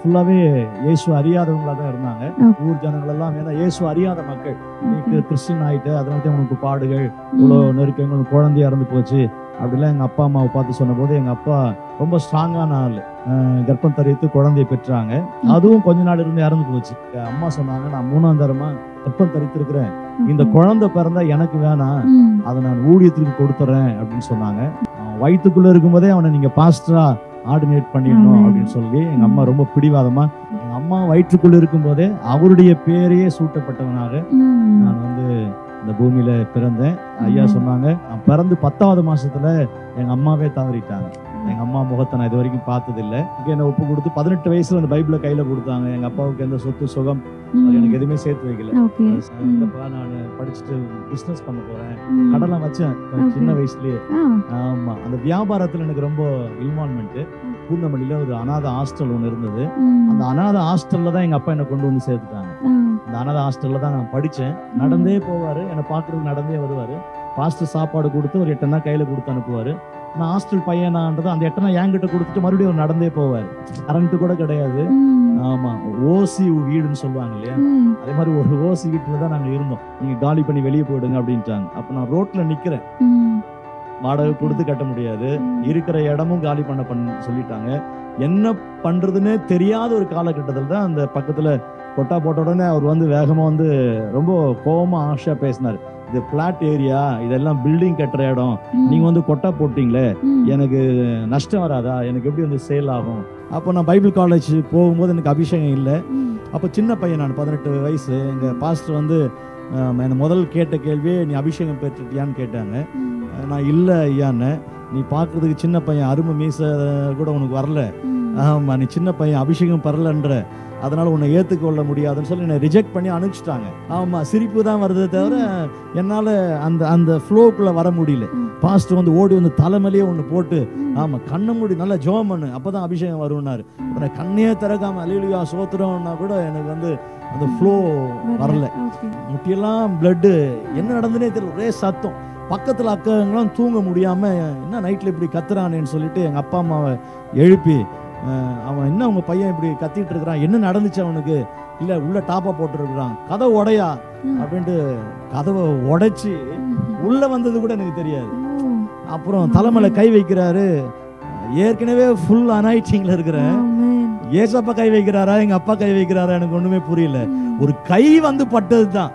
ஃபுல்லாவே இயேசு அறியாதவங்களா தான் இருந்தாங்க. ஓகே. ஊர் ஜனங்கள் எல்லாம் ஏன்னா இயேசு அறியாத மக்கள். நீ கிறிஸ்டின் ஆயிட்ட, அதனால தான் உனக்கு பாடுகள், இவ்வளவு நெருக்கங்கள், உனக்கு குழந்தையா இறந்து போச்சு அப்படிலாம் எங்க அப்பா அம்மாவை பார்த்து சொன்னபோது, எங்க அப்பா ரொம்ப ஸ்ட்ராங்கான ஆளு. கர்ப்பம் தரித்து குழந்தையை பெற்றாங்க. அதுவும் கொஞ்ச நாள் இருந்து இறந்து போச்சு. அம்மா சொன்னாங்க, நான் 3ஆம் தரமா கர்ப்பம் தரித்திருக்கிறேன், இந்த குழந்தை பிறந்தா எனக்கு வேணாம், அதை நான் ஊழியத்துக்கு கொடுத்துறேன் அப்படின்னு சொன்னாங்க. வயிற்றுக்குள்ள இருக்கும்போதே அவனை நீங்க பாஸ்டரா ஆர்டினேட் பண்ணிடணும் அப்படின்னு சொல்லி எங்க அம்மா ரொம்ப பிடிவாதமா, எங்க அம்மா வயிற்றுக்குள்ள இருக்கும் போதே அவருடைய பேரையே சூட்டப்பட்டவனாக நான் வந்து இந்த பூமியில பிறந்தேன். ஐயா சொன்னாங்க, நான் பிறந்து 10வது மாசத்துல எங்க அம்மாவே தவறிட்டாங்க. எங்க அம்மா முகத்தை நான் இது வரைக்கும் பார்த்தது இல்லை. என்ன ஒப்பு கொடுத்து 18 வயசுல அந்த பைபிளை கையில கொடுத்தாங்க. எங்க அப்பாவுக்கு எந்த சொத்து சுகம் எனக்கு எதுவுமே சேர்த்து வைக்கல. நான் படிச்சுட்டு பிசினஸ் பண்ண போறேன், கடலாம் வச்சேன் சின்ன வயசுலயே. ஆமா, அந்த வியாபாரத்துல எனக்கு ரொம்ப இன்வால்மெண்ட். பூந்தமல்லியில ஒரு அநாத ஹாஸ்டல் ஒண்ணு இருந்தது. அந்த அநாத ஹாஸ்டல்ல தான் எங்க அப்பா என்னை கொண்டு வந்து சேர்த்துட்டாங்க. அந்த அநாத ஹாஸ்டல்ல தான் நான் படிச்சேன். நடந்தே போவாரு, என்னை பாக்குறதுக்கு நடந்தே வருவாரு. பாஸ்டர் சாப்பாடு கொடுத்து ஒரு 8 கையில கொடுத்து அனுப்புவாரு. நான் ஹாஸ்டல் பையனான்றது அந்த 8 என்கிட்ட கொடுத்துட்டு மறுபடியும் நடந்தே போவார். கரண்ட் கூட கிடையாது. ஆமா, ஓசி வீடுன்னு சொல்லுவாங்க இல்லையா, அதே மாதிரி ஒரு ஓசி வீட்டுல தான் நாங்க இருந்தோம். நீங்க காலி பண்ணி வெளியே போயிடுங்க அப்படின்ட்டாங்க. அப்ப நான் ரோட்ல நிக்கிறேன், வாடகை கொடுத்து கட்ட முடியாது, இருக்கிற இடமும் காலி பண்ண சொல்லிட்டாங்க. என்ன பண்றதுன்னு தெரியாத ஒரு காலகட்டத்தில் தான் அந்த பக்கத்துல கொட்டா போட்ட உடனே அவர் வந்து வேகமா வந்து ரொம்ப கோபமா ஆஷா பேசினார். இது பிளாட் ஏரியா, இதெல்லாம் பில்டிங் கட்டுற இடம், நீங்க வந்து கொட்டா போட்டீங்களே, எனக்கு நஷ்டம் வராதா, எனக்கு எப்படி வந்து சேல் ஆகும்? அப்போ நான் பைபிள் காலேஜ் போகும்போது எனக்கு அபிஷேகம் இல்லை. அப்போ சின்ன பையன், நான் 18 வயசு. எங்க பாஸ்டர் வந்து என்னை முதல் கேட்ட கேள்வியே, நீ அபிஷேகம் பெற்றுட்டியான்னு கேட்டாங்க. நான் இல்லை ஐயான்னு. நீ பார்க்கறதுக்கு சின்ன பையன், அருமை மீச கூட உனக்கு வரல, ஆமா நீ சின்ன பையன், அபிஷேகம் பெறலன்ற, அதனால உன்னை ஏத்துக்கொள்ள முடியாதுன்னு சொல்லி என்னை ரிஜெக்ட் பண்ணி அனுப்பிச்சிட்டாங்க. ஆமா, சிரிப்பு தான் வருதே தவிர என்னால அந்த ஃப்ளோக்குள்ள வர முடியல. பாஸ்டர் வந்து ஓடி வந்து தலைமையிலேயே ஒன்று போட்டு, ஆமா கண்ணை மூடி நல்லா ஜெபம் பண்ணு, அப்பதான் அபிஷேகம் வரும்னாரு. கண்ணையே திறக்காம அல்லேலூயா சோத்திரம்னா கூட எனக்கு வந்து அந்த ஃப்ளோ வரல. முட்டியெல்லாம் பிளட்டு, என்ன நடந்துனே தெரியல, ஒரே சத்தம். பக்கத்துல அக்காங்களாம் தூங்க முடியாம, என்ன நைட்ல இப்படி கத்துறானேன்னு சொல்லிட்டு எங்க அப்பா அம்மாவை எழுப்பி, அவன் என்ன உங்க பையன் இப்படி கத்திட்டு இருக்கிறான், என்ன நடந்துச்சு அவனுக்கு? இல்ல உள்ள டாப்பா போட்டு இருக்கிறான், கதவை உடையா அப்படின்ட்டு கதவை உடைச்சு உள்ள வந்தது கூட எனக்கு தெரியாது. அப்புறம் தலைமையில கை வைக்கிறாரு. ஏற்கனவே ஃபுல் அனாயிட்டிங்ல இருக்கிற ஏசப்பா கை வைக்கிறாரா எங்க அப்பா கை வைக்கிறாரா எனக்கு ஒண்ணுமே புரியல. ஒரு கை வந்து பட்டதுதான்.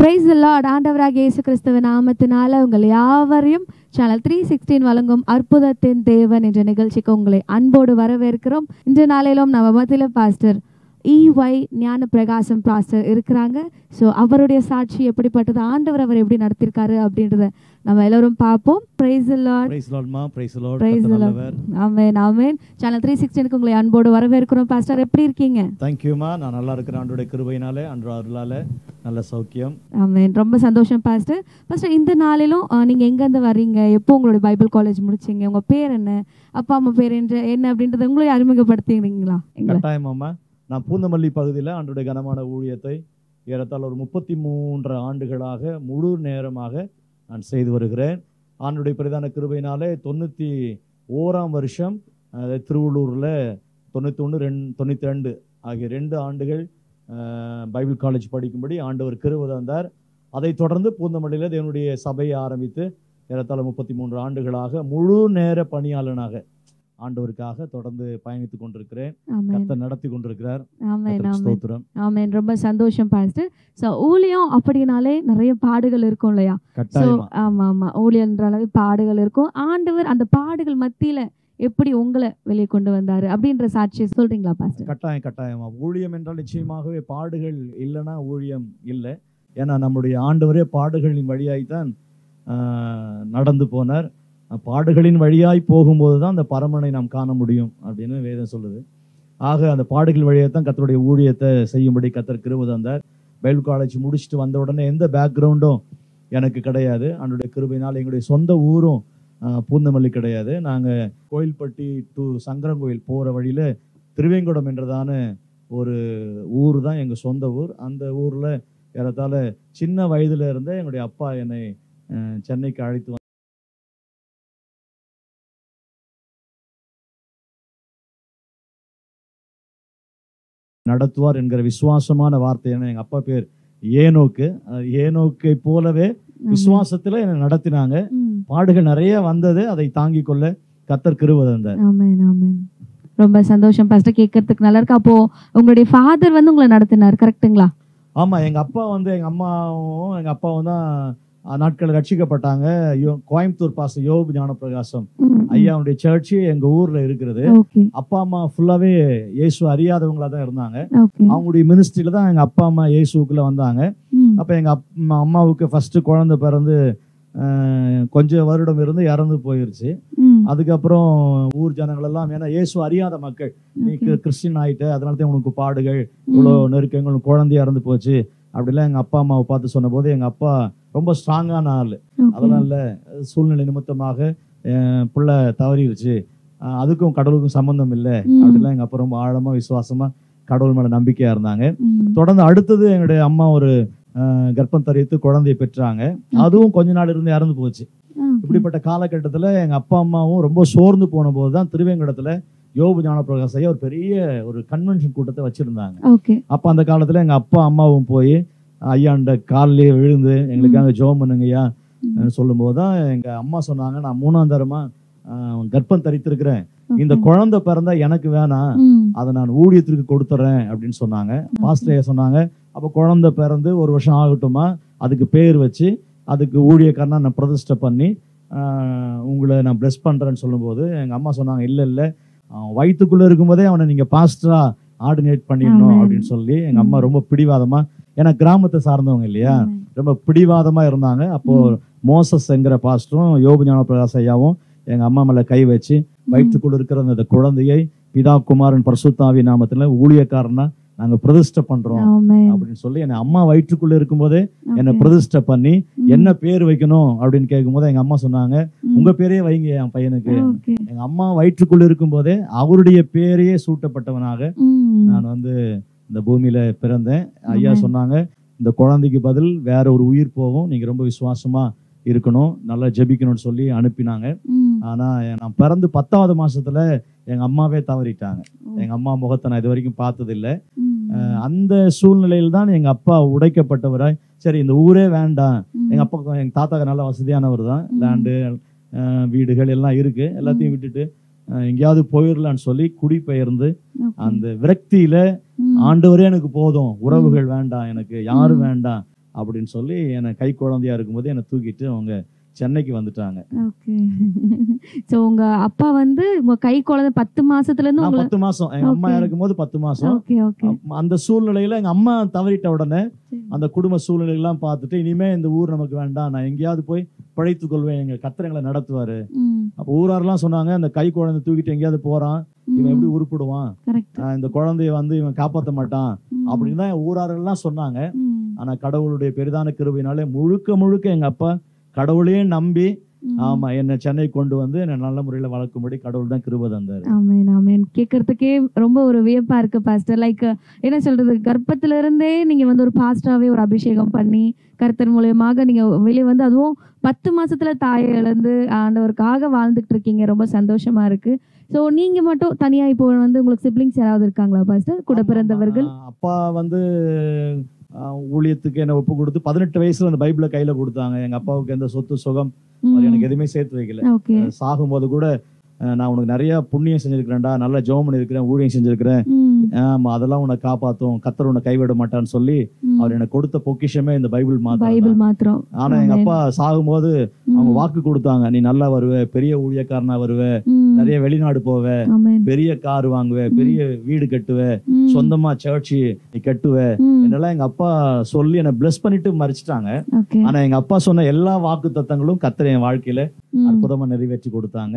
Price the Lord. ஆண்டவராகிய இயேசு கிறிஸ்துவின் நாமத்தினால உங்கள் யாவரையும் சேனல் 316 வழங்கும் அற்புதத்தின் தேவன் என்ற நிகழ்ச்சிக்கு உங்களை அன்போடு வரவேற்கிறோம். இன்று நாளிலும் நம்ம மத்தியில பாஸ்டர் EY ஞான பிரகாசம் பாஸ்டர் இருக்கிறாங்க. ஸோ அவருடைய சாட்சி எப்படிப்பட்டது, ஆண்டவர் அவர் எப்படி நடத்திருக்காரு அப்படின்றத நம்ம எல்லாரும் பார்ப்போம். Praise the lord. Praise the லார்ட்மா. Praise the lord. Praise the lord. Amen amen. Channel 316க்கு உங்களை அன்போடு வரவேற்கிறோம். பாஸ்டர் எப்படி இருக்கீங்க? Thank you மா. நான் நல்லா இருக்கிறேன், ஆண்டவருடைய கிருபையினாலே, ஆண்டவர் அருளாலே நல்ல சௌக்கியம். ஆமென். ரொம்ப சந்தோஷம் பாஸ்டர். பாஸ்டர் இந்த நாளிலும் நீங்க எங்க இருந்து வர்றீங்க, எப்போ உங்களுடைய பைபிள் காலேஜ் முடிச்சீங்க, உங்க பேர் என்ன, அப்பா அம்மா பேர் என்ன அப்படின்றத உங்களை அறிமுகப்படுத்திங்களா? கட்டாயமாமா. நான் பூந்தமல்லி பகுதியில் ஆண்டவருடைய கனமான ஊழியத்தை ஏறத்தாழ ஒரு 33 ஆண்டுகளாக முழு நேரமாக நான் செய்து வருகிறேன். ஆண்டவருடைய பிரதான கிருபையினாலே 91ஆம் வருஷம் திருவள்ளூரில் 91, 92 ஆகிய 2 ஆண்டுகள் பைபிள் காலேஜ் படிக்கும்படி ஆண்டவர் கிருபை தந்தார். அதைத் தொடர்ந்து பூந்தமல்லியில் தேவனுடைய சபையை ஆரம்பித்து ஏறத்தாழ 33 ஆண்டுகளாக முழு நேர பணியாளனாக ஆண்டவருக்காக தொடர்ந்து பயணித்துக் கொண்டிருக்கிறேன். கர்த்தர் நடத்தி கொண்டிருக்கிறார். ஸ்தோத்திரம். ஆமென். ரொம்ப சந்தோஷம் பாஸ்டர். சோ ஊழியம் அப்படினாலே நிறைய பாடுகள் இருக்கும் இல்லையா? ஆமா ஆமா, ஊழியம்ன்றாலே பாடுகள் இருக்கும். ஆண்டவர் அந்த பாடுகள் மத்தியில எப்படி உங்களை வெளியே கொண்டு வந்தாரு அப்படின்ற சாட்சியை சொல்றீங்களா பாஸ்டர்? கட்டாயமா. ஊழியம் என்றால் நிச்சயமாகவே பாடுகள் இல்லைன்னா ஊழியம் இல்லை. ஏன்னா நம்முடைய ஆண்டவரே பாடுகளின் வழியாய்த்தான் நடந்து போனார். பாடுகளின் வழியாய் போகும்போது தான் அந்த பரமனை நாம் காண முடியும் அப்படின்னு வேதம் சொல்லுது. ஆக அந்த பாடுகள் வழியாக தான் கர்த்தருடைய ஊழியத்தை செய்யும்படி கர்த்தர் கிருபை தந்தார். பைபிள் காலேஜ் முடிச்சுட்டு வந்த உடனே எந்த பேக்ரவுண்டும் எனக்கு கிடையாது. அவனுடைய கிருபையினால் எங்களுடைய சொந்த ஊரும் பூந்தமல்லி கிடையாது. நாங்கள் கோயில்பட்டி டு சங்கரங்கோயில் போகிற வழியில் திருவேங்கடம் என்றதான ஒரு ஊர் தான் எங்கள் சொந்த ஊர். அந்த ஊரில் ஏறத்தாழ சின்ன வயதில் இருந்தே எங்களுடைய அப்பா என்னை சென்னைக்கு அழைத்து நடத்துவார் என்கிற விசுவாசமான வார்த்தை. எங்க அப்பா பேர் ஏனோக்கு. ஏனோக்கை போலவே விசுவாசத்துல என்னை நடத்தினாங்க. பாடுகள் நிறைய வந்தது, அதை தாங்கி கொள்ள கர்த்தர் கிருபை தந்தார். ஆமென் ஆமென். ரொம்ப சந்தோஷம் பாஸ்டர், கேட்கறதுக்கு நல்லா இருக்கு. அப்போ உங்களுடைய ஃபாதர் வந்து உங்களை நடத்தினார், கரெக்ட்டுங்களா? ஆமா, எங்க அப்பா வந்து எங்க அம்மாவும் எங்க அப்பாவும் தான் நாட்கள் ரட்சிக்கப்பட்டாங்க. கோயம்புத்தூர் பாஸ்டர் யோபு ஞானப்பிரகாசம் ஐயாவுடைய சர்ச்சு எங்க ஊர்ல இருக்கிறது. அப்பா அம்மா ஃபுல்லாவே இயேசு அறியாதவங்களா தான் இருந்தாங்க. அவங்களுடைய மினிஸ்ட்ரியில தான் எங்க அப்பா அம்மா இயேசுக்குள்ள வந்தாங்க. அப்ப எங்க அம்மாவுக்கு ஃபர்ஸ்ட் குழந்தை பிறந்து கொஞ்சம் வருடம் இருந்து இறந்து போயிருச்சு. அதுக்கப்புறம் ஊர் ஜனங்கள் எல்லாம், ஏன்னா இயேசு அறியாத மக்கள், நீ கிறிஸ்டின் ஆயிட்ட, அதனாலதான் உனக்கு பாடுகள், இவ்வளவு நெருக்கங்கள், குழந்தை இறந்து போச்சு அப்படிலாம் எங்க அப்பா அம்மாவை பார்த்து சொன்ன போது, எங்க அப்பா ரொம்ப ஸ்ட்ராங்கான ஆளு. அதனால சூழ்நிலை நிமித்தமாக பிள்ளை தவறிடுச்சு, அதுக்கும் கடவுளுக்கும் சம்பந்தம் இல்லை அப்படிலாம் எங்க அப்பா ரொம்ப ஆழமா விசுவாசமா கடவுள் மேல நம்பிக்கையா இருந்தாங்க. தொடர்ந்து அடுத்தது எங்களுடைய அம்மா ஒரு கர்ப்பம் தரித்து குழந்தையை பெற்றாங்க. அதுவும் கொஞ்ச நாள் இருந்து இறந்து போச்சு. இப்படிப்பட்ட காலகட்டத்துல எங்க அப்பா அம்மாவும் ரொம்ப சோர்ந்து போன போதுதான் திருவேங்கடத்துல யோபு ஞானப்பிரகாச ஐயா ஒரு பெரிய ஒரு கன்வென்ஷன் கூட்டத்தை வச்சிருந்தாங்க. அப்ப அந்த காலத்துல எங்க அப்பா அம்மாவும் போய் ஐயாண்ட காலிலேயே விழுந்து எங்களுக்காக ஜெபம் பண்ணுங்க ஐயா சொல்லும் போதுதான் எங்க அம்மா சொன்னாங்க, நான் 3ஆம் தரமா கர்ப்பம் தரித்திருக்கிறேன், இந்த குழந்தை பிறந்தா எனக்கு வேணாம், அதை நான் ஊழியத்திற்கு கொடுத்துறேன் அப்படின்னு சொன்னாங்க. பாஸ்டர் சொன்னாங்க, அப்ப குழந்தை பிறந்து 1 வருஷம் ஆகட்டுமா, அதுக்கு பேர் வச்சு அதுக்கு ஊழியக்காரனா நான் பிரதிஷ்டை பண்ணி உங்களை நான் பிளஸ் பண்றேன்னு சொல்லும் போது எங்க அம்மா சொன்னாங்க, இல்ல இல்ல, வயிற்றுக்குள்ள இருக்கும்போதே அவனை நீங்க பாஸ்டரா ஆர்டினேட் பண்ணிடணும் அப்படின்னு சொல்லி எங்க அம்மா ரொம்ப பிடிவாதமா, ஏன்னா கிராமத்தை சார்ந்தவங்க இல்லையா, ரொம்ப பிடிவாதமா இருந்தாங்க. அப்போ மோசஸ் என்கிற பாஸ்டரும் யோபு ஞானப்பிரகாச ஐயாவும் எங்க அம்மா மேல கை வச்சு வயிற்றுக்குள்ள இருக்கிற அந்த குழந்தையை பிதா குமாரன் பரிசுத்தாவி நாமத்துல ஊழியக்காரனா நாங்க பிரதிஷ்டை பண்றோம் அப்படின்னு சொல்லி என்னை அம்மா வயிற்றுக்குள்ள இருக்கும் போதே என்னை பிரதிஷ்டை பண்ணி என்ன பேர் வைக்கணும் அப்படின்னு கேட்கும் போது எங்க அம்மா சொன்னாங்க, உங்க பேரே வைங்க என் பையனுக்கு. எங்க அம்மா வயிற்றுக்குள்ள இருக்கும் போதே அவருடைய பேரையே சூட்டப்பட்டவனாக நான் வந்து இந்த பூமியில பிறந்தேன். ஐயா சொன்னாங்க, இந்த குழந்தைக்கு பதில் வேற ஒரு உயிர் போகும், நீங்க ரொம்ப விசுவாசமா இருக்கணும், நல்லா ஜெபிக்கணும்னு சொல்லி அனுப்பினாங்க. ஆனா நான் பிறந்து 10வது மாசத்துல எங்க அம்மாவே தவறிட்டாங்க. எங்க அம்மா முகத்தை நான் இது வரைக்கும் பார்த்தது இல்லை. அந்த சூழ்நிலையில் தான் எங்க அப்பா உடைக்கப்பட்டவராய், சரி இந்த ஊரே வேண்டாம், எங்க அப்பா எங்க தாத்தாக்கு நல்ல வசதியானவர் தான், லேண்டு வீடுகள் எல்லாம் இருக்கு, எல்லாத்தையும் விட்டுட்டு எங்கேயாவது போயிடலான்னு சொல்லி குடிபெயர்ந்து அந்த விரக்தியில ஆண்டவரே எனக்கு போதும், உறவுகள் வேண்டாம், எனக்கு யாரும் வேண்டாம் அப்படின்னு சொல்லி என்னை கை குழந்தையா இருக்கும்போது என்னை தூக்கிட்டு அவங்க சென்னைக்கு வந்துட்டாங்க. ஓகே. சோ உங்க அப்பா வந்து உங்க கை குழந்தை 10 மாசத்துல இருந்து 10 மாசம் எங்க அம்மா இருக்கும்போது 10 மாசம். Okay okay. அந்த சூழ்நிலையில எங்க அம்மா தவறிட்ட உடனே அந்த குடும்ப சூழ்நிலை எல்லாம் பார்த்துட்டு, இனிமே இந்த ஊர் நமக்கு வேண்டாம், நான் எங்கேயாவது போய் பிழைத்துக் கொள்வேன், எங்க கர்த்தர் எங்களை நடத்துவாரு. அப்ப ஊராரெல்லாம் சொன்னாங்க, அந்த கை குழந்தை தூக்கிட்டு எங்கேயாவது போறான், இவன் எப்படி உருப்பிடுவான், இந்த குழந்தைய வந்து இவன் காப்பாற்ற மாட்டான் அப்படின்னு தான் ஊராரெல்லாம் சொன்னாங்க. ஆனா கடவுளுடைய பெரிதான கிருபையினாலே முழுக்க முழுக்க எங்க அப்பா கடவுளையே நம்பி ஆமா என்ன சென்னை கொண்டு வந்து என்ன நல்ல முறையில வளர்க்கும்படி கடவுள் தான் கிருபை தந்தாரு. ஆமென் ஆமென். கேட்கறதுக்கே ரொம்ப ஒரு வியப்பா இருக்கு பாஸ்டர். லைக் என்ன சொல்றது, கர்ப்பத்துல இருந்தே நீங்க வந்து ஒரு பாஸ்டராவே ஒரு அபிஷேகம் பண்ணி கர்த்தர் மூலமாக நீங்க வெளியே வந்து, அதுவும் 10 மாசத்துல தாயை இழந்து ஆண்டவருக்காக வாழ்ந்துட்டு இருக்கீங்க. ரொம்ப சந்தோஷமா இருக்கு. சோ நீங்க மட்டும் தனியா இப்போ வந்து உங்களுக்கு சிப்லிங்ஸ் யாராவது இருக்காங்களா பாஸ்டர், கூட பிறந்தவர்கள்? அப்பா வந்து ஊழியத்துக்கு என்ன ஒப்பு கொடுத்து 18 வயசுல அந்த பைபிளை கையில கொடுத்தாங்க. எங்க அப்பாவுக்கு எந்த சொத்து சுகம் எனக்கு எதுவுமே சேர்த்து வைக்கல. சாகும்போது கூட நான் உனக்கு நிறைய புண்ணியம் செஞ்சிருக்கிறேன்டா, நல்ல ஜெபம் பண்ணிருக்கிறேன், ஊழியம் செஞ்சிருக்கிறேன், ஆமா அதெல்லாம் உன்னை காப்பாத்தும், கர்த்தர் உன்னை கைவிட மாட்டான்னு சொல்லி அவர் எனக்கு கொடுத்த பொக்கிஷமே இந்த பைபிள் மாத்திரம். ஆனா எங்க அப்பா சாகும்போது அவங்க வாக்கு கொடுத்தாங்க, நீ நல்லா வருவ, பெரிய ஊழியக்காரனா வருவ, நிறைய வெளிநாடு போவ, பெரிய கார் வாங்குவ, பெரிய வீடு கட்டுவ, சொந்தமா சர்ச்சு நீ கட்டுவ என்னெல்லாம் எங்க அப்பா சொல்லி என்னை பிளஸ் பண்ணிட்டு மறிச்சிட்டாங்க. ஆனா எங்க அப்பா சொன்ன எல்லா வாக்கு தத்தங்களும் கர்த்தர் என் வாழ்க்கையில அற்புதமா நிறைவேற்றி கொடுத்தாங்க.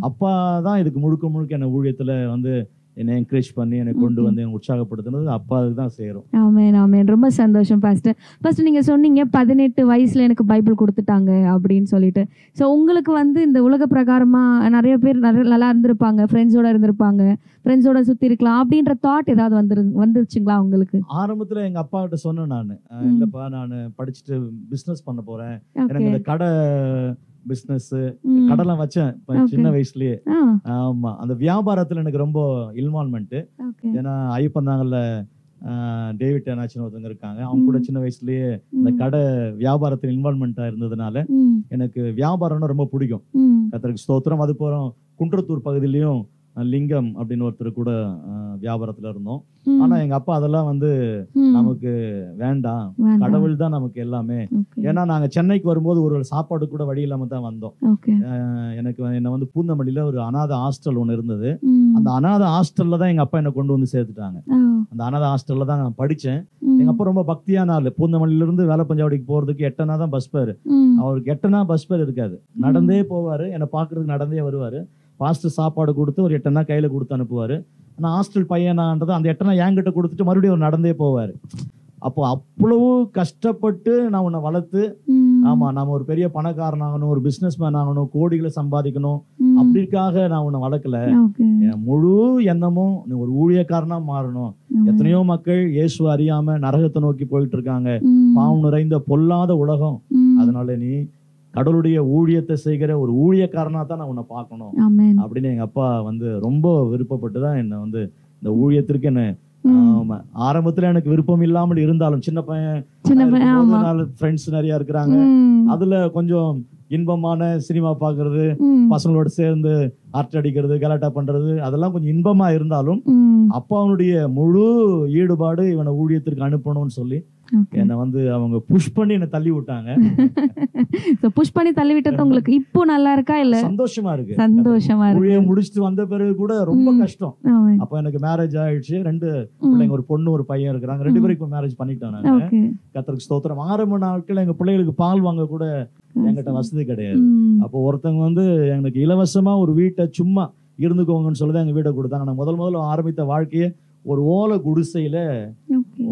அப்பா தான் இதுக்கு முழுக்க முழுக்க என்ன ஊழியத்துல வந்து என்னை என்கரேஜ் பண்ணி என்னை கொண்டு வந்து உற்சாகப்படுத்தினது அப்பா தான் செய்யறோம். ஆமென் ஆமென். ரொம்ப சந்தோஷம் பாஸ்டர். ஃபர்ஸ்ட் நீங்க சொன்னீங்க 18 வயசுல எனக்கு பைபிள் கொடுத்துட்டாங்க அப்படின்னு சொல்லிட்டு. ஸோ உங்களுக்கு வந்து இந்த உலக பிரகாரமா நிறைய பேர் நல்லா இருந்திருப்பாங்க, ஃப்ரெண்ட்ஸோட இருந்திருப்பாங்க, ஃப்ரெண்ட்ஸோட சுத்தி இருக்கலாம் அப்படின்ற தாட் ஏதாவது வந்துருச்சுங்களா உங்களுக்கு? ஆரம்பத்துல எங்க அப்பா கிட்ட சொன்னேன், நான் இல்லப்பா நான் படிச்சுட்டு பிசினஸ் பண்ண போறேன், எனக்கு இந்த கடை பிசினஸ் ம். கடலாம் வச்சேன் இப்ப Okay. சின்ன வயசுலயே. ஆ, ஆமா, அந்த வியாபாரத்துல எனக்கு ரொம்ப இன்வால்மெண்ட். okay. ஏன்னா ஐயப்பந்தாங்கல்ல டேவிட் என்னாச்சுன்னு ஒருத்தவங்க இருக்காங்க. அவங்க கூட ம். சின்ன வயசுலயே இந்த ம். கடை வியாபாரத்தில் இன்வால்மெண்டா இருந்ததுனால ம். எனக்கு வியாபாரம்னா ரொம்ப பிடிக்கும். ம். கர்த்தருக்கு ஸ்தோத்திரம். அது போறோம் குன்றத்தூர் பகுதியிலயும் லிங்கம் அப்படின்னு ஒருத்தர் கூட வியாபாரத்துல இருந்தோம். ம். ஆனா எங்க அப்பா அதெல்லாம் வந்து ம். நமக்கு வேண்டாம், வேண்டாம். கடவுள் தான் நமக்கு எல்லாமே. Okay. ஏன்னா நாங்க சென்னைக்கு வரும்போது ஒரு சாப்பாடு கூட வழி இல்லாம தான் வந்தோம். Okay. என்ன வந்து பூந்தமல்லியில ஒரு அனாதை ஹாஸ்டல் ஒன்று இருந்தது. ம். அந்த அனாதை ஹாஸ்டல்ல தான் எங்க அப்பா என்னை கொண்டு வந்து சேர்த்துட்டாங்க. ஆ. அந்த அனாதை ஹாஸ்டல்ல தான் நான் படிச்சேன். ம். எங்க அப்பா ரொம்ப பக்தியான ஆளு. பூந்தமல்லியில இருந்து வேலப்பஞ்சாவடிக்கு போறதுக்கு 8 அணா தான் பஸ் பேர். ம். அவருக்கு 8 அணா பஸ் பேர் இருக்காது. நடந்தே போவாரு, என்னை பாக்குறதுக்கு நடந்தே வருவாரு. பாஸ்டர் சாப்பாடு கொடுத்து ஒரு 8 அணா கையில கொடுத்து அனுப்புவாரு. ஆனா ஹாஸ்டல் பையனான்றது அந்த 8 அணா என்கிட்ட கொடுத்துட்டு மறுபடியும் அவர் நடந்தே போவாரு. அப்போ அவ்வளவு கஷ்டப்பட்டு நான் உன்னை வளர்த்து, ம். ஆமா நம்ம ஒரு பெரிய பணக்காரன் ஆகணும், ஒரு பிசினஸ் மேன் ஆகணும், கோடிகளை சம்பாதிக்கணும் ம். அப்படிக்காக நான் உன்னை வளர்க்கல. Okay. என் முழு எண்ணமும் நீ ஒரு ஊழியக்காரனா மாறணும். ஆமா. எத்தனையோ மக்கள் இயேசுவை அறியாம நரகத்தை நோக்கி போயிட்டு இருக்காங்க. ம். பாவம் நிறைந்த பொல்லாத உலகம். ம். அதனால நீ கடவுளுடைய ஊழியத்தை செய்கிற ஒரு ஊழியக்காரனா தான் நான் உன்னை பார்க்கணும் Amen. அப்படின்னு எங்க அப்பா வந்து ரொம்ப விருப்பப்பட்டு தான் என்ன வந்து இந்த ஊழியத்திற்கு என்ன ஆமா, ஆரம்பத்துல எனக்கு விருப்பம் இல்லாமல் இருந்தாலும் சின்ன பையன் சின்ன பையன், ஆமா. ஃப்ரெண்ட்ஸ் நிறைய இருக்கிறாங்க. ம். அதுல கொஞ்சம் இன்பமான சினிமா பாக்குறது, ம். பசங்களோட சேர்ந்து அரட்டை அடிக்கிறது, கலாட்டா பண்றது, அதெல்லாம் கொஞ்சம் இன்பமா இருந்தாலும் ம். அப்பாவுடைய முழு ஈடுபாடு இவனை ஊழியத்திற்கு அனுப்பணும்னு சொல்லி Okay. என்னை வந்து அவங்க புஷ் பண்ணி என்னை தள்ளி விட்டாங்க. So, push பண்ணி தள்ளி விட்டது உங்களுக்கு இப்போ நல்லா இருக்கா இல்ல சந்தோஷமா இருக்கு. சந்தோஷமா இருக்கு? ஊழியம் முடிச்சுட்டு வந்த பிறகு கூட ரொம்ப ம். கஷ்டம். ஆமா. அப்ப எனக்கு மேரேஜ் ஆயிடுச்சு. 2 ம். பிள்ளைங்க, ஒரு பொண்ணு ஒரு பையன் இருக்கிறாங்க. 2 பேரும் இப்ப மேரேஜ் பண்ணிட்டோம் நாங்க. Okay. கர்த்தருக்கு ஸ்தோத்திரம். ஆரம்ப நாட்கள் எங்க பிள்ளைகளுக்கு பால் வாங்க கூட என்கிட்ட வசதி கிடையாது. ம். அப்போ ஒருத்தவங்க வந்து எனக்கு இலவசமா ஒரு வீட்டை சும்மா இருந்துக்கோங்கன்னு சொல்லிதான் எங்க வீட்டை கொடுத்தாங்க. நான் முதல்ல ஆரம்பித்த வாழ்க்கையே ஒரு ஓலை குடிசையில, Okay.